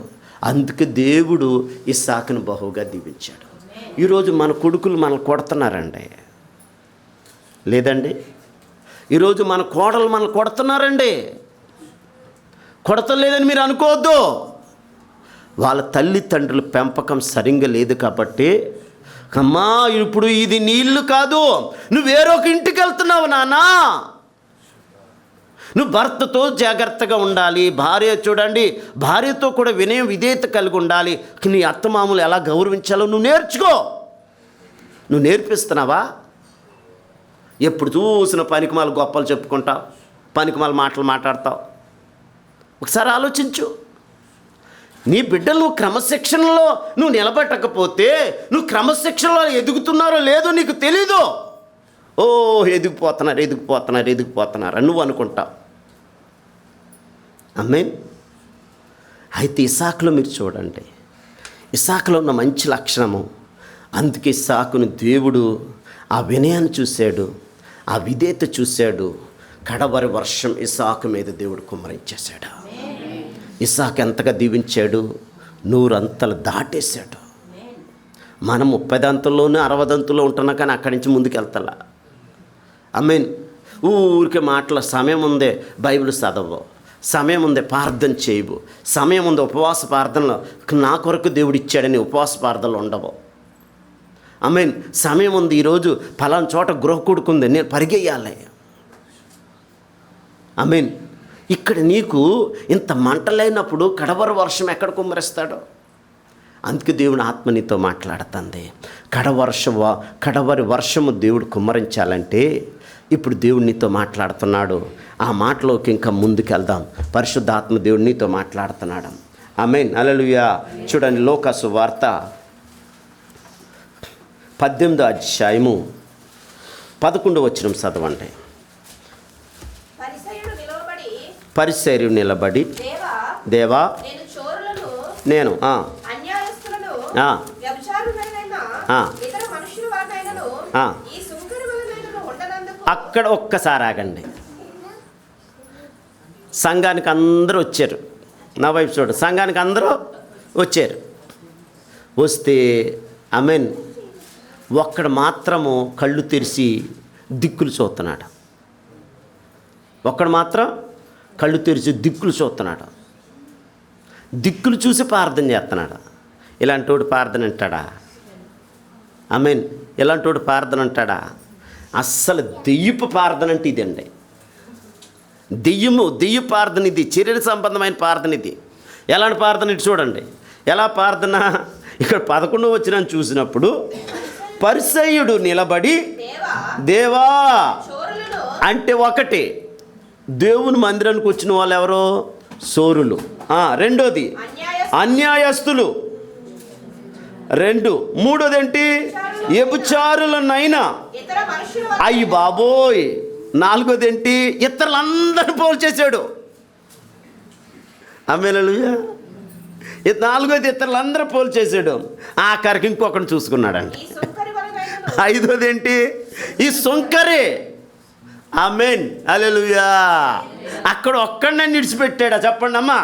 అందుకే దేవుడు ఇస్సాకును బహుగా దీవించాడు. ఈరోజు మన కొడుకులు మనల్ని కొడుతున్నారండి, లేదండి? ఈరోజు మన కోడలు మనల్ని కొడుతున్నారండి. కొడతలేదని మీరు అనుకోవద్దు. వాళ్ళ తల్లిదండ్రుల పెంపకం సరిగ్గా లేదు కాబట్టి, అమ్మా ఇప్పుడు ఇది నీ ఇల్లు కాదు, నువ్వు వేరొక ఇంటికి వెళ్తున్నావు నాన్నా, నువ్వు భర్తతో జాగ్రత్తగా ఉండాలి. భార్య చూడండి, భార్యతో కూడా వినయం విధేయత కలిగి ఉండాలి. నీ అత్తమామలు ఎలా గౌరవించాలో నువ్వు నేర్చుకో. నువ్వు నేర్పిస్తున్నావా? ఎప్పుడు చూసిన పనికిమాల గొప్పలు చెప్పుకుంటావు, పనికిమాల మాటలు మాట్లాడతావు. ఒకసారి ఆలోచించు. నీ బిడ్డలు నువ్వు క్రమశిక్షణలో నువ్వు నిలబెట్టకపోతే నువ్వు క్రమశిక్షణలో ఎదుగుతున్నారో లేదో నీకు తెలీదు. ఓ ఎదిగిపోతున్నారు అని నువ్వు అనుకుంటావు. ఆమేన్. అయితే ఇస్సాకులో మీరు చూడండి, ఇస్సాకులో ఉన్న మంచి లక్షణము. అందుకే ఇస్సాకును దేవుడు ఆ వినయాన్ని చూశాడు, ఆ విధేయత చూశాడు. కడవరి వర్షం ఇస్సాకు మీద దేవుడు కుమ్మరించేశాడు. ఇస్సాకు ఎంతగా దీవించాడు, 100 అంతలు దాటేశాడు. మనం 30 అంతల్లోనే 60 అంతల్లో ఉంటున్నా, కానీ అక్కడి నుంచి ముందుకు వెళ్తలా. ఆమేన్. ఊరికే మాటల సమయం ఉందే బైబిల్ చదవవు, సమయం ఉందే ప్రార్థన చేయవు, సమయం ఉంది ఉపవాస ప్రార్థనలో నా కొరకు దేవుడు ఇచ్చాడని ఉపవాస ప్రార్థనలు ఉండవు. ఆమేన్. సమయం ఉంది, ఈరోజు ఫలానా చోట గృహ కొడుకుంది, నేను పరిగెయ్యాలి. ఆమేన్. ఇక్కడ నీకు ఇంత మంటలైనప్పుడు కడవరి వర్షం ఎక్కడ కుమ్మరిస్తాడో. అందుకే దేవుని ఆత్మ నీతో మాట్లాడుతుంది. కడవరి వర్షము దేవుడు కుమ్మరించాలంటే ఇప్పుడు దేవుడు నీతో మాట్లాడుతున్నాడు. ఆ మాటలోకి ఇంకా ముందుకు వెళ్దాం. పరిశుద్ధాత్మ దేవుడు నీతో మాట్లాడుతున్నాడు. ఆమేన్. హల్లెలూయా. చూడండి, లోకాసు వార్త 18వ అధ్యాయము 11వ వచనం చదవండి. పరిసయ్యుడు నిలబడి, దేవా నేను అక్కడ ఒక్కసారి ఆగండి. సంఘానికి అందరూ వచ్చారు. నా వైపు చూడు, సంఘానికి అందరూ వచ్చారు. వస్తే ఆమేన్, ఒక్కడు మాత్రము కళ్ళు తెరిచి దిక్కులు చూస్తున్నాడు. ఒక్కడు మాత్రం కళ్ళు తెరిచి దిక్కులు చూస్తున్నాడు. దిక్కులు చూసి ప్రార్థన చేస్తున్నాడు. ఇలాంటి వాడు ప్రార్థన అంటాడా? ఆమేన్. ఇలాంటి వాడు ప్రార్థన అంటాడా? అస్సలు దెయ్యపు ప్రార్థన అంటే ఇదండి. దెయ్య ప్రార్థన ఇది, శరీర సంబంధమైన ప్రార్థన ఇది. ఎలాంటి ప్రార్థన ఇటు చూడండి. ఎలా ప్రార్థన? ఇక్కడ 11వ వచనం చూసినప్పుడు పరిసయ్యుడు నిలబడి, దేవా అంటే ఒకటి, దేవుని మందిరానికి వచ్చిన వాళ్ళు ఎవరో? సోరులు. రెండోది అన్యాయస్తులు. 2. మూడోది ఏంటి? వ్యభిచారులనైనా. అయ్యి బాబోయ్. 4వది ఏంటి? ఇతరులందరిని పోల్చేశాడు. హల్లెలూయా. 4వది ఇతరులందరూ పోల్చేశాడు. ఆఖరికి ఇంకొకరిని చూసుకున్నాడండి. 5వది ఏంటి? ఈ సొంకరే. ఆమేన్. హల్లెలూయా. అక్కడ ఒక్కడిని నిడిచిపెట్టాడా? చెప్పండి అమ్మా.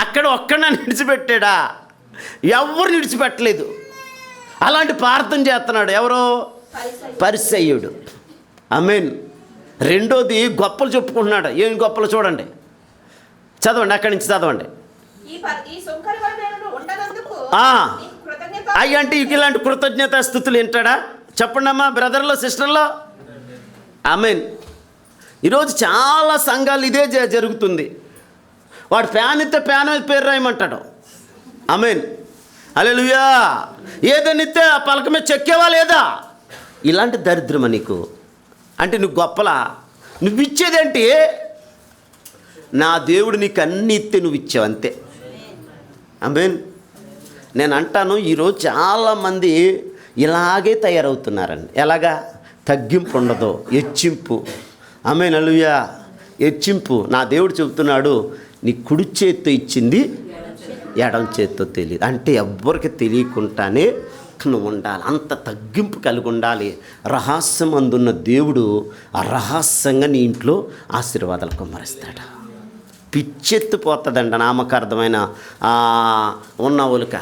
అక్కడ ఒక్కడిని నిడిచిపెట్టాడా? ఎవరు నిడిచిపెట్టలేదు. అలాంటి ప్రార్థన చేస్తున్నాడు. ఎవరో? పరిసయ్యుడు. ఆమేన్. రెండోది గొప్పలు చెప్పుకుంటున్నాడు. ఏం గొప్పలు చూడండి, చదవండి, అక్కడి నుంచి చదవండి. అంటే ఇలాంటి కృతజ్ఞతా స్థుతులు వింటాడా? చెప్పండి అమ్మా, బ్రదర్లో సిస్టర్లో. ఆమేన్. ఈరోజు చాలా సంఘాలు ఇదే జరుగుతుంది. వాడు ఫ్యాన్ ఇస్తే ఫ్యాన్ మీద పేరు రాయమంటాడు. ఆమేన్. హల్లెలూయా. ఏదనిస్తే ఆ పలక మీద చెక్కేవా లేదా? ఇలాంటి దరిద్రమా నీకు? అంటే నువ్వు గొప్పలా? నువ్వు ఇచ్చేదేంటి? నా దేవుడు నీకు అన్నీ ఇస్తే నువ్వు ఇచ్చావు అంతే. ఆమేన్. నేను అంటాను, ఈరోజు చాలామంది ఇలాగే తయారవుతున్నారండి. ఎలాగా? తగ్గింపు ఉండదు, హెచ్చింపు. ఆమేన్. హల్లెలూయా. హెచ్చింపు. నా దేవుడు చెబుతున్నాడు, నీ కుడి చేత్తో ఇచ్చింది ఎడం చేత్తో తెలియదు. అంటే ఎవ్వరికి తెలియకుండానే నువ్వు ఉండాలి. అంత తగ్గింపు కలిగి ఉండాలి. రహస్యం అందున్న దేవుడు ఆ రహస్యంగా నీ ఇంట్లో ఆశీర్వాదాలు కుమ్మరిస్తాడు. పిచ్చెత్తిపోతుందండి నామకార్థమైన ఉన్న ఉలక.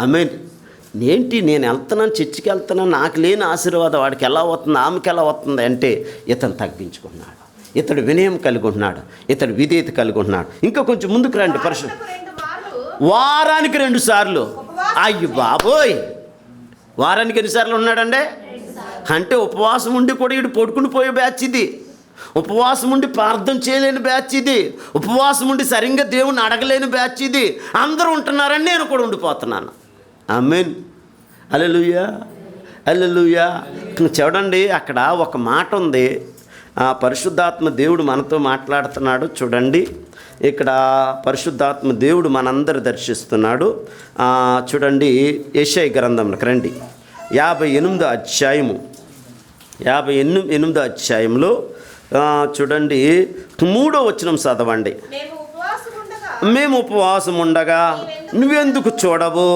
ఆమేన్. ఏంటి నేను వెళ్తున్నాను, చర్చికి వెళ్తున్నాను, నాకు లేని ఆశీర్వాదం వాడికి ఎలా వస్తుంది, ఆమెకి ఎలా వస్తుంది అంటే ఇతను తగ్గించుకున్నాడు, ఇతడు వినయం కలిగి ఉంటున్నాడు, ఇతడు విధేయత కలిగి ఉంటున్నాడు. ఇంకా కొంచెం ముందుకు రండి. వారానికి 2 సార్లు. అయ్యి బాబోయ్. వారానికి ఎన్నిసార్లు ఉన్నాడండి? అంటే ఉపవాసం ఉండి కూడా ఇటు పడుకుని పోయే బ్యాచ్ ఇది. ఉపవాసం ఉండి ప్రార్థన చేయలేని బ్యాచ్ ఇది. ఉపవాసం ఉండి సరిగ్గా దేవుణ్ణి అడగలేని బ్యాచ్ ఇది. అందరూ ఉంటున్నారని నేను కూడా ఉండిపోతున్నాను. ఆమేన్. హల్లెలూయా, హల్లెలూయా. చూడండి, అక్కడ ఒక మాట ఉంది. పరిశుద్ధాత్మ దేవుడు మనతో మాట్లాడుతున్నాడు. చూడండి, ఇక్కడ పరిశుద్ధాత్మ దేవుడు మనందరు దర్శిస్తున్నాడు. చూడండి, యెషయా గ్రంథంలోకి రండి. 58వ అధ్యాయము, 58వ అధ్యాయంలో చూడండి 3వ వచనం చదవండి. మేము ఉపవాసం ఉండగా నువ్వెందుకు చూడవు?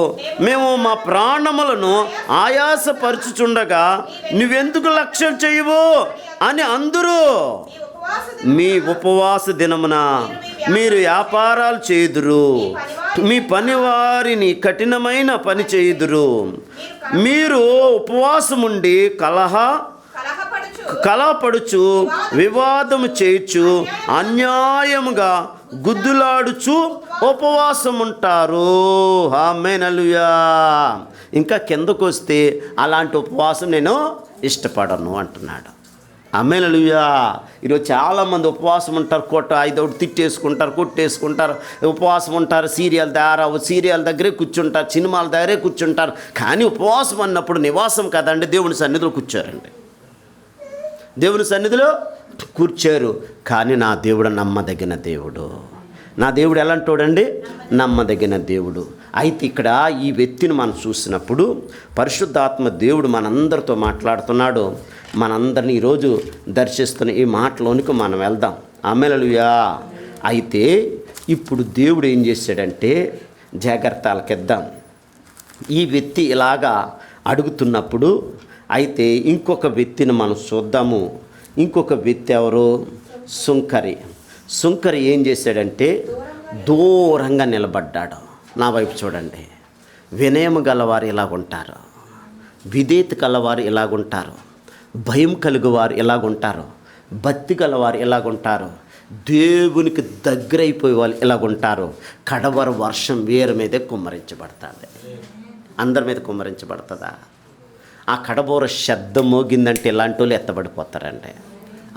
మేము మా ప్రాణములను ఆయాసపరచుచుండగా నువ్వెందుకు లక్ష్యం చేయవు అని అందరూ. మీ ఉపవాస దినమున మీరు వ్యాపారాలు చేయుదురు, మీ పనివారిని కఠినమైన పని చేయుదురు. మీరు ఉపవాసం ఉండి కలహపడుచు వివాదము చేయుచు అన్యాయముగా గుద్దులాడుచు ఉపవాసం ఉంటారు. ఆమేన్, హల్లెలూయా. ఇంకా కిందకు వస్తే అలాంటి ఉపవాసం నేను ఇష్టపడను అంటున్నాడు. ఆమేన్, హల్లెలూయా. ఈరోజు చాలామంది ఉపవాసం ఉంటారు, ఐదోటి తిట్టేసుకుంటారు, కొట్టేసుకుంటారు, ఉపవాసం ఉంటారు. సీరియల్ దగ్గరే కూర్చుంటారు, సినిమాల దగ్గరే కూర్చుంటారు. కానీ ఉపవాసం అన్నప్పుడు నివాసం కదండి, దేవుని సన్నిధిలో కూర్చోరండి. దేవుని సన్నిధిలో కూర్చారు. కానీ నా దేవుడు నమ్మదగిన దేవుడు. నా దేవుడు ఎలాంటోడండి? నమ్మదగిన దేవుడు. అయితే ఇక్కడ ఈ వ్యక్తిని మనం చూసినప్పుడు పరిశుద్ధాత్మ దేవుడు మనందరితో మాట్లాడుతున్నాడు. మనందరినీ ఈరోజు దర్శిస్తున్న ఈ మాటలోనికి మనం వెళ్దాం. ఆమేన్, హల్లెలూయా. అయితే ఇప్పుడు దేవుడు ఏం చేశాడంటే, జాగ్రత్తలకిద్దాం. ఈ వ్యక్తి ఇలాగా అడుగుతున్నప్పుడు అయితే ఇంకొక వ్యక్తిని మనం చూద్దాము. ఇంకొక వ్యక్తి ఎవరు? సుంకరి ఏం చేశాడంటే దూరంగా నిలబడ్డాడు. నా వైపు చూడండి. వినయము గలవారు ఇలాగుంటారు, విధేయత గలవారు ఇలాగుంటారు, భయం కలుగువారు ఇలాగుంటారు, భక్తి గలవారు ఇలాగుంటారు, దేవునికి దగ్గరైపోయే వాళ్ళు ఇలాగుంటారు. కడవర వర్షం వీరి మీదే కుమ్మరించబడుతుంది. అందరి మీద కుమ్మరించబడుతుందా? ఆ కడబోర శబ్దం మోగిందంటే ఇలాంటి వాళ్ళు ఎత్తబడిపోతారండి.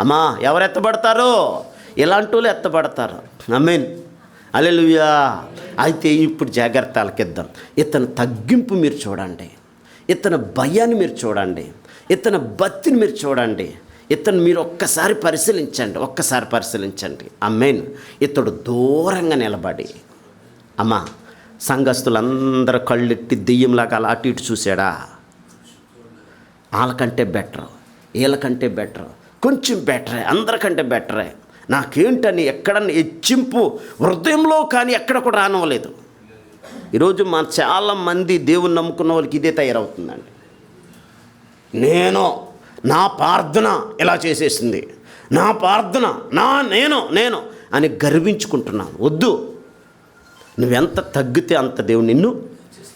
అమ్మా, ఎవరు ఎత్తబడతారు? ఇలాంటి వాళ్ళు ఎత్తబడతారు. ఆమేన్, హల్లెలూయా. అయితే ఇప్పుడు జాగ్రత్తలకిద్దాం. ఇతని తగ్గింపు మీరు చూడండి, ఇతని భయాన్ని మీరు చూడండి, ఇతని భక్తిని మీరు చూడండి. ఇతను మీరు ఒక్కసారి పరిశీలించండి. ఆమేన్. ఇతడు దూరంగా నిలబడి, అమ్మా, సంఘస్థులందరూ కళ్ళెట్టి దెయ్యంలాగా అలా అటు ఇటు చూశాడా? వాళ్ళకంటే బెటర్, వీళ్ళకంటే బెటర్, కొంచెం బెటరే, అందరికంటే బెటరే. నాకేంటని ఎక్కడన్నా హెచ్చింపు హృదయంలో కానీ ఎక్కడ కూడా రానివ్వలేదు. ఈరోజు మన చాలామంది దేవుని నమ్ముకున్న వాళ్ళకి ఇదే తయారవుతుందండి. నా ప్రార్థన ఇలా చేసేసింది, నా ప్రార్థన నేను అని గర్వించుకుంటున్నాను. వద్దు. నువ్వెంత తగ్గితే అంత దేవుడు నిన్ను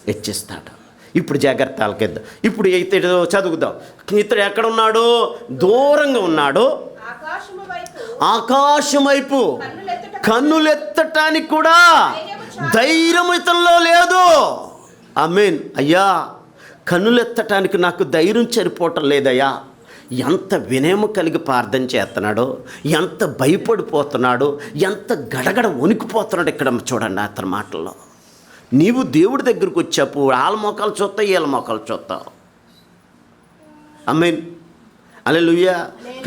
హెచ్చిస్తాడు. ఇప్పుడు జాగ్రత్తలకిద్దాం. ఇప్పుడు ఇతడు చదువుదాం. ఇతడు ఎక్కడున్నాడు? దూరంగా ఉన్నాడు. ఆకాశం వైపు కన్నులెత్తటానికి కూడా ధైర్యం ఇతనిలో లేదు. ఆమేన్. అయ్యా, కన్నులెత్తటానికి నాకు ధైర్యం సరిపోవటం లేదయ్యా. ఎంత వినయము కలిగి ప్రార్థన చేస్తున్నాడో, ఎంత భయపడిపోతున్నాడో, ఎంత గడగడ వణికిపోతున్నాడు. ఇక్కడ చూడండి అతని మాటల్లో. నీవు దేవుడి దగ్గరికి వచ్చాపు వాళ్ళ మోకాలు చూస్తావు, వీళ్ళ మోకాలు చూస్తావు. ఆమేన్, హల్లెలూయా.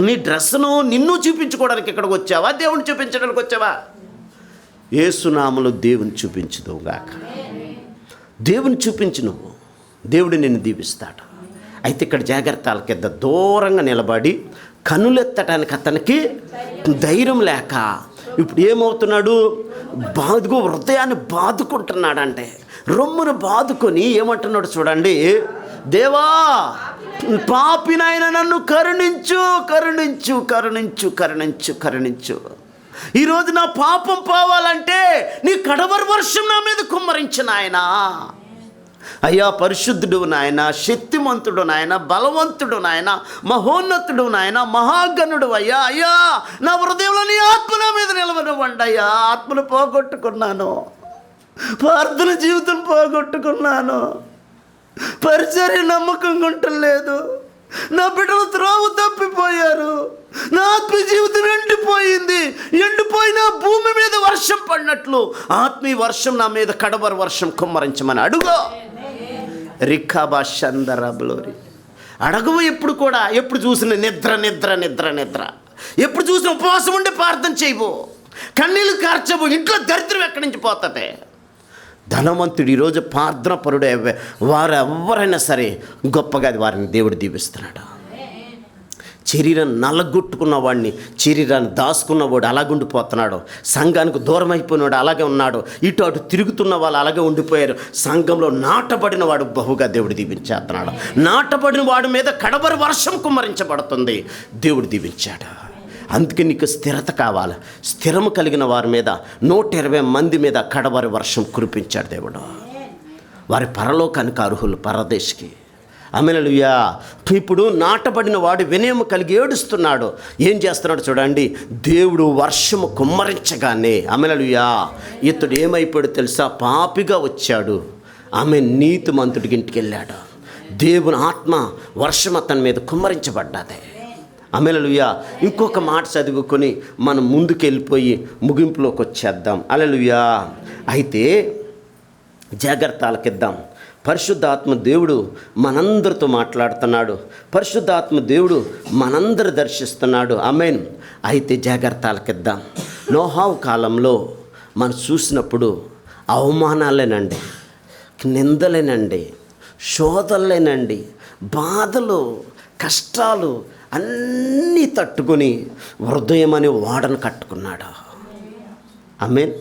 నీ డ్రెస్సును నిన్ను చూపించుకోవడానికి ఇక్కడికి వచ్చావా? దేవుని చూపించడానికి వచ్చావా? యేసునామములో దేవుని చూపించుదువుగాక. దేవుని చూపించు నువ్వు, దేవుడు నిన్ను దీవిస్తాడు. అయితే ఇక్కడ జాగ్రత్తలకిద్ద దూరంగా నిలబడి కన్నులెత్తటానికి అతనికి ధైర్యం లేక ఇప్పుడు ఏమవుతున్నాడు? హృదయాన్ని బాదుకుంటున్నాడంటే, రొమ్మును బాదుకొని ఏమంటున్నాడు చూడండి. దేవా, పాపినైన నన్ను కరుణించు, కరుణించు, కరుణించు, కరుణించు, కరుణించు. ఈరోజు నా పాపం పోవాలంటే నీ కడవరి వర్షం నా మీద కుమ్మరించిన ఆయన. అయ్యా, పరిశుద్ధుడు నాయన, శక్తిమంతుడు నాయన, బలవంతుడు నాయన, మహోన్నతుడు నాయన, మహాగణుడు అయ్యా. అయ్యా, నా హృదయంలో నీ ఆత్మ నా మీద నిలవనివ్వండి అయ్యా. ఆత్మను పోగొట్టుకున్నాను, ప్రార్థన జీవితం పోగొట్టుకున్నాను, పరిచర్య నమ్మకంగా ఉండలేదు, నా బిడ్డలు త్రోవ తప్పిపోయారు. నా ఆత్మీయ జీవితం ఎండిపోయింది. ఎండిపోయిన భూమి మీద వర్షం పడినట్లు ఆత్మీయ వర్షం నా మీద కడవరి వర్షం కుమ్మరించమని అడుగు. రిఖాబా షందరబ్లోరి అడగవు. ఎప్పుడు కూడా, ఎప్పుడు చూసిన నిద్ర నిద్ర నిద్ర నిద్ర, ఎప్పుడు చూసిన ఉపవాసం ఉండి ప్రార్థన చేయవు, కన్నీళ్ళు కార్చవు, ఇంట్లో దరిద్రం ఎక్కడి నుంచి పోతుంది. ధనవంతుడు ఈరోజు ప్రార్థన పరుడే వారు ఎవరైనా సరే గొప్పగా వారిని దేవుడు దీవిస్తున్నాడు. శరీరాన్ని నల్లగొట్టుకున్న వాడిని, శరీరాన్ని దాచుకున్నవాడు అలాగుండిపోతున్నాడు. సంఘానికి దూరం అయిపోయినవాడు అలాగే ఉన్నాడు. ఇటు అటు తిరుగుతున్న వాళ్ళు అలాగే ఉండిపోయారు. సంఘంలో నాటబడిన వాడు బహుగా దేవుడు దీవించేస్తున్నాడు. నాటబడిన వాడి మీద కడవరి వర్షం కుమ్మరించబడుతుంది. దేవుడు దీవించాడు. అందుకే నీకు స్థిరత కావాలి. స్థిరము కలిగిన వారి మీద 120 మంది మీద కడవరి వర్షం కురిపించాడు దేవుడు. వారి పరలోకానికి అర్హులు, పరదేశికి. హల్లెలూయా. ఇప్పుడు నాటబడిన వాడు వినయము కలిగి ఏడుస్తున్నాడు. ఏం చేస్తున్నాడు చూడండి. దేవుడు వర్షము కుమ్మరించగానే హల్లెలూయా ఇతడు ఏమైపోయాడు తెలుసా? పాపిగా వచ్చాడు, ఆమె నీతిమంతుడికి ఇంటికి వెళ్ళాడు. దేవుని ఆత్మ వర్షం అతని మీద కుమ్మరించబడ్డది. హల్లెలూయా. ఇంకొక మాట చదువుకొని మనం ముందుకు వెళ్ళిపోయి ముగింపులోకి వచ్చేద్దాం. హల్లెలూయా. అయితే జాగ్రత్తలకిద్దాం. పరిశుద్ధాత్మ దేవుడు మనందరితో మాట్లాడుతున్నాడు. పరిశుద్ధాత్మ దేవుడు మనందరు దర్శిస్తున్నాడు. ఆమేన్. అయితే జాగ్రత్తలకిద్దాం. నోహావు కాలంలో మనం చూసినప్పుడు అవమానాలేనండి, నిందలేనండి, శోధనలేనండి, బాధలు, కష్టాలు అన్నీ తట్టుకొని హృదయం అనే ఓడను కట్టుకున్నాడు. ఆమేన్.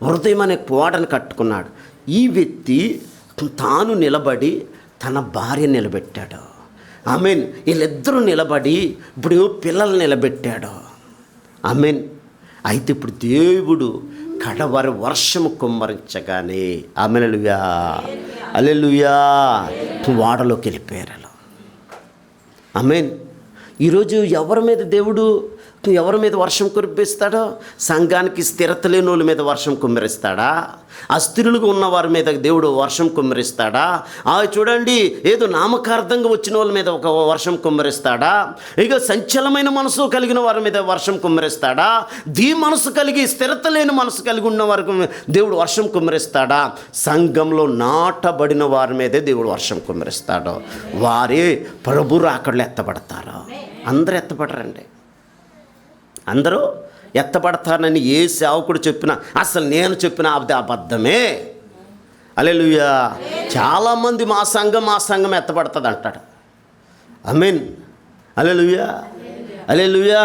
హృదయం అనే ఓడను కట్టుకున్నాడు. ఈ వ్యక్తి తాను నిలబడి తన భార్య నిలబెట్టాడు. ఆమేన్. వీళ్ళిద్దరూ నిలబడి ఇప్పుడు పిల్లలు నిలబెట్టాడు. ఆమేన్. అయితే ఇప్పుడు దేవుడు కడవరి వర్షము కుమ్మరించగానే హల్లెలూయా హల్లెలూయా వాడలోకి వెళ్ళిపోయారు. ఆమేన్. ఈరోజు ఎవరి మీద వర్షం కురిపిస్తాడో? సంఘానికి స్థిరత లేని వాళ్ళ మీద వర్షం కుమ్మరిస్తాడా? అస్థిరులుగా ఉన్న వారి మీద దేవుడు వర్షం కుమ్మరిస్తాడా? చూడండి, ఏదో నామకార్థంగా వచ్చిన వాళ్ళ మీద ఒక వర్షం కుమ్మరిస్తాడా? ఇక సంచలమైన మనసు కలిగిన వారి మీద వర్షం కుమ్మరిస్తాడా? మనసు కలిగి స్థిరత లేని మనసు కలిగి ఉన్న వారికి దేవుడు వర్షం కుమ్మరిస్తాడా? సంఘంలో నాటబడిన వారి మీదే దేవుడు వర్షం కుమ్మరిస్తాడు. వారే ప్రభు రాకడలో ఎత్తబడతారు. అందరూ ఎత్తబడరండి. అందరూ ఎత్తబడతారని ఏ సేవకుడు చెప్పినా, అసలు నేను చెప్పిన అది అబద్ధమే. హల్లెలూయా. చాలామంది మా సంఘం ఎత్తబడుతుంది అంటాడు. ఆమేన్. హల్లెలూయా హల్లెలూయా.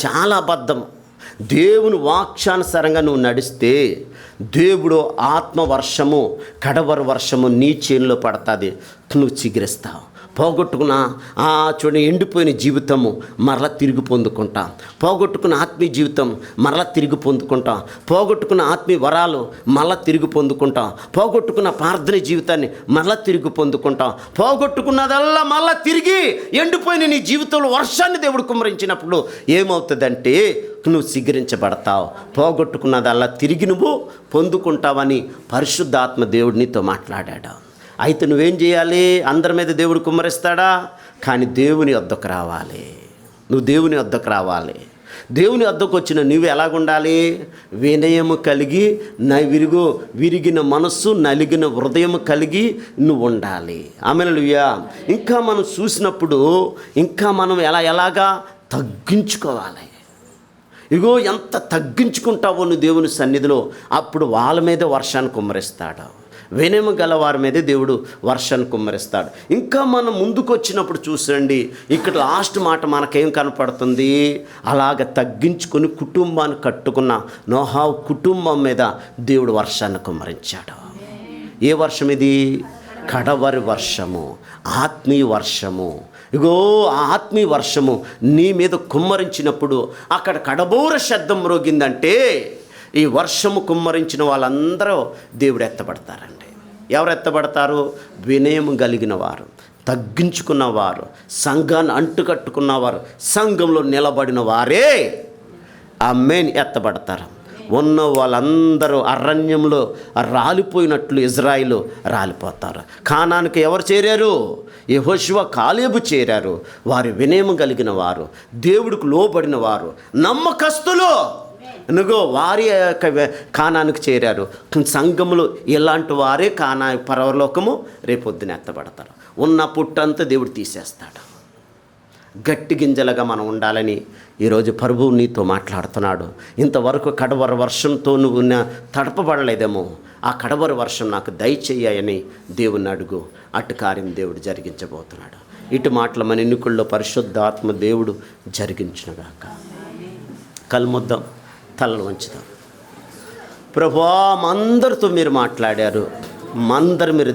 చాలా అబద్ధం. దేవుని వాక్యానుసారంగా నువ్వు నడిస్తే దేవుడు ఆత్మవర్షము, కడవరి వర్షము నీ చేనులో పడుతుంది. నువ్వు చిగురిస్తావు. పోగొట్టుకున్న చూడండి ఎండిపోయిన జీవితము మరలా తిరిగి పొందుకుంటాం. పోగొట్టుకున్న ఆత్మీయ జీవితం మరలా తిరిగి పొందుకుంటాం. పోగొట్టుకున్న ఆత్మీయ వరాలు మరలా తిరిగి పొందుకుంటాం. పోగొట్టుకున్న ప్రార్థన జీవితాన్ని మరలా తిరిగి పొందుకుంటాం. పోగొట్టుకున్నదల్లా మరలా తిరిగి ఎండిపోయిన నీ జీవితంలో వర్షాన్ని దేవుడు కుమ్మరించినప్పుడు ఏమవుతుందంటే నువ్వు సిగ్గురించబడతావు. పోగొట్టుకున్నదల్లా తిరిగి నువ్వు పొందుకుంటావని పరిశుద్ధాత్మ దేవుడు నీతో మాట్లాడాడు. అయితే నువ్వేం చేయాలి? అందరి మీద దేవుడు కుమ్మరిస్తాడా? కానీ దేవుని వద్దకు రావాలి. నువ్వు దేవుని వద్దకు రావాలి. దేవుని వద్దకు వచ్చిన నువ్వు ఎలాగుండాలి? వినయము కలిగి విరిగిన మనస్సు, నలిగిన హృదయం కలిగి నువ్వు ఉండాలి. హల్లెలూయా. ఇంకా మనం చూసినప్పుడు ఇంకా మనం ఎలాగా తగ్గించుకోవాలి. ఇగో ఎంత తగ్గించుకుంటావో నువ్వు దేవుని సన్నిధిలో, అప్పుడు వాళ్ళ మీద వర్షాన్ని కుమ్మరిస్తాడు. వినయము గల వారి మీదే దేవుడు వర్షాన్ని కుమ్మరిస్తాడు. ఇంకా మనం ముందుకు వచ్చినప్పుడు చూసండి, ఇక్కడ లాస్ట్ మాట మనకేం కనపడుతుంది? అలాగ తగ్గించుకొని కుటుంబాన్ని కట్టుకున్న నోహావు కుటుంబం మీద దేవుడు వర్షాన్ని కుమ్మరించాడు. ఏ వర్షం ఇది? కడవరి వర్షము, ఆత్మీయ వర్షము. ఇగో ఆ ఆత్మీయ వర్షము నీ మీద కుమ్మరించినప్పుడు అక్కడ కడబోర శబ్దం మ్రోగిందంటే ఈ వర్షము కుమ్మరించిన వాళ్ళందరూ దేవుడు ఎత్తబడతారండి. ఎవరు ఎత్తబడతారు? వినయం కలిగిన వారు, తగ్గించుకున్నవారు, సంఘాన్ని అంటుకట్టుకున్నవారు, సంఘంలో నిలబడిన వారే ఆమేన్ ఎత్తబడతారు. ఉన్న వాళ్ళందరూ అరణ్యంలో రాలిపోయినట్లు ఇజ్రాయిలు రాలిపోతారు. కానానికి ఎవరు చేరారు? యెహోషువ, కాలేబు చేరారు. వారు వినయం కలిగిన వారు, దేవుడికి లోబడిన వారు, నమ్మకస్తులు. ఎందుకో వారి యొక్క కానానికి చేరారు. సంఘములు ఇలాంటి వారే పరలోకము రేపొద్దున ఎత్తబడతారు. ఉన్న పుట్టంతా దేవుడు తీసేస్తాడు. గట్టి గింజలుగా మనం ఉండాలని ఈరోజు ప్రభువు నీతో మాట్లాడుతున్నాడు. ఇంతవరకు కడవర వర్షంతో నువ్వు తడపబడలేదేమో, ఆ కడవర వర్షం నాకు దయచేయని దేవుని అడుగు. అటు కార్యం దేవుడు జరిగించబోతున్నాడు. ఇటు మాటలు మన ఎన్నికల్లో పరిశుద్ధాత్మ దేవుడు జరిగించునుగాక. కల్ముద్దాం, తలలు వంచుదాం. ప్రభువా, మా అందరితో మీరు మాట్లాడారు, మా అందరు మీరు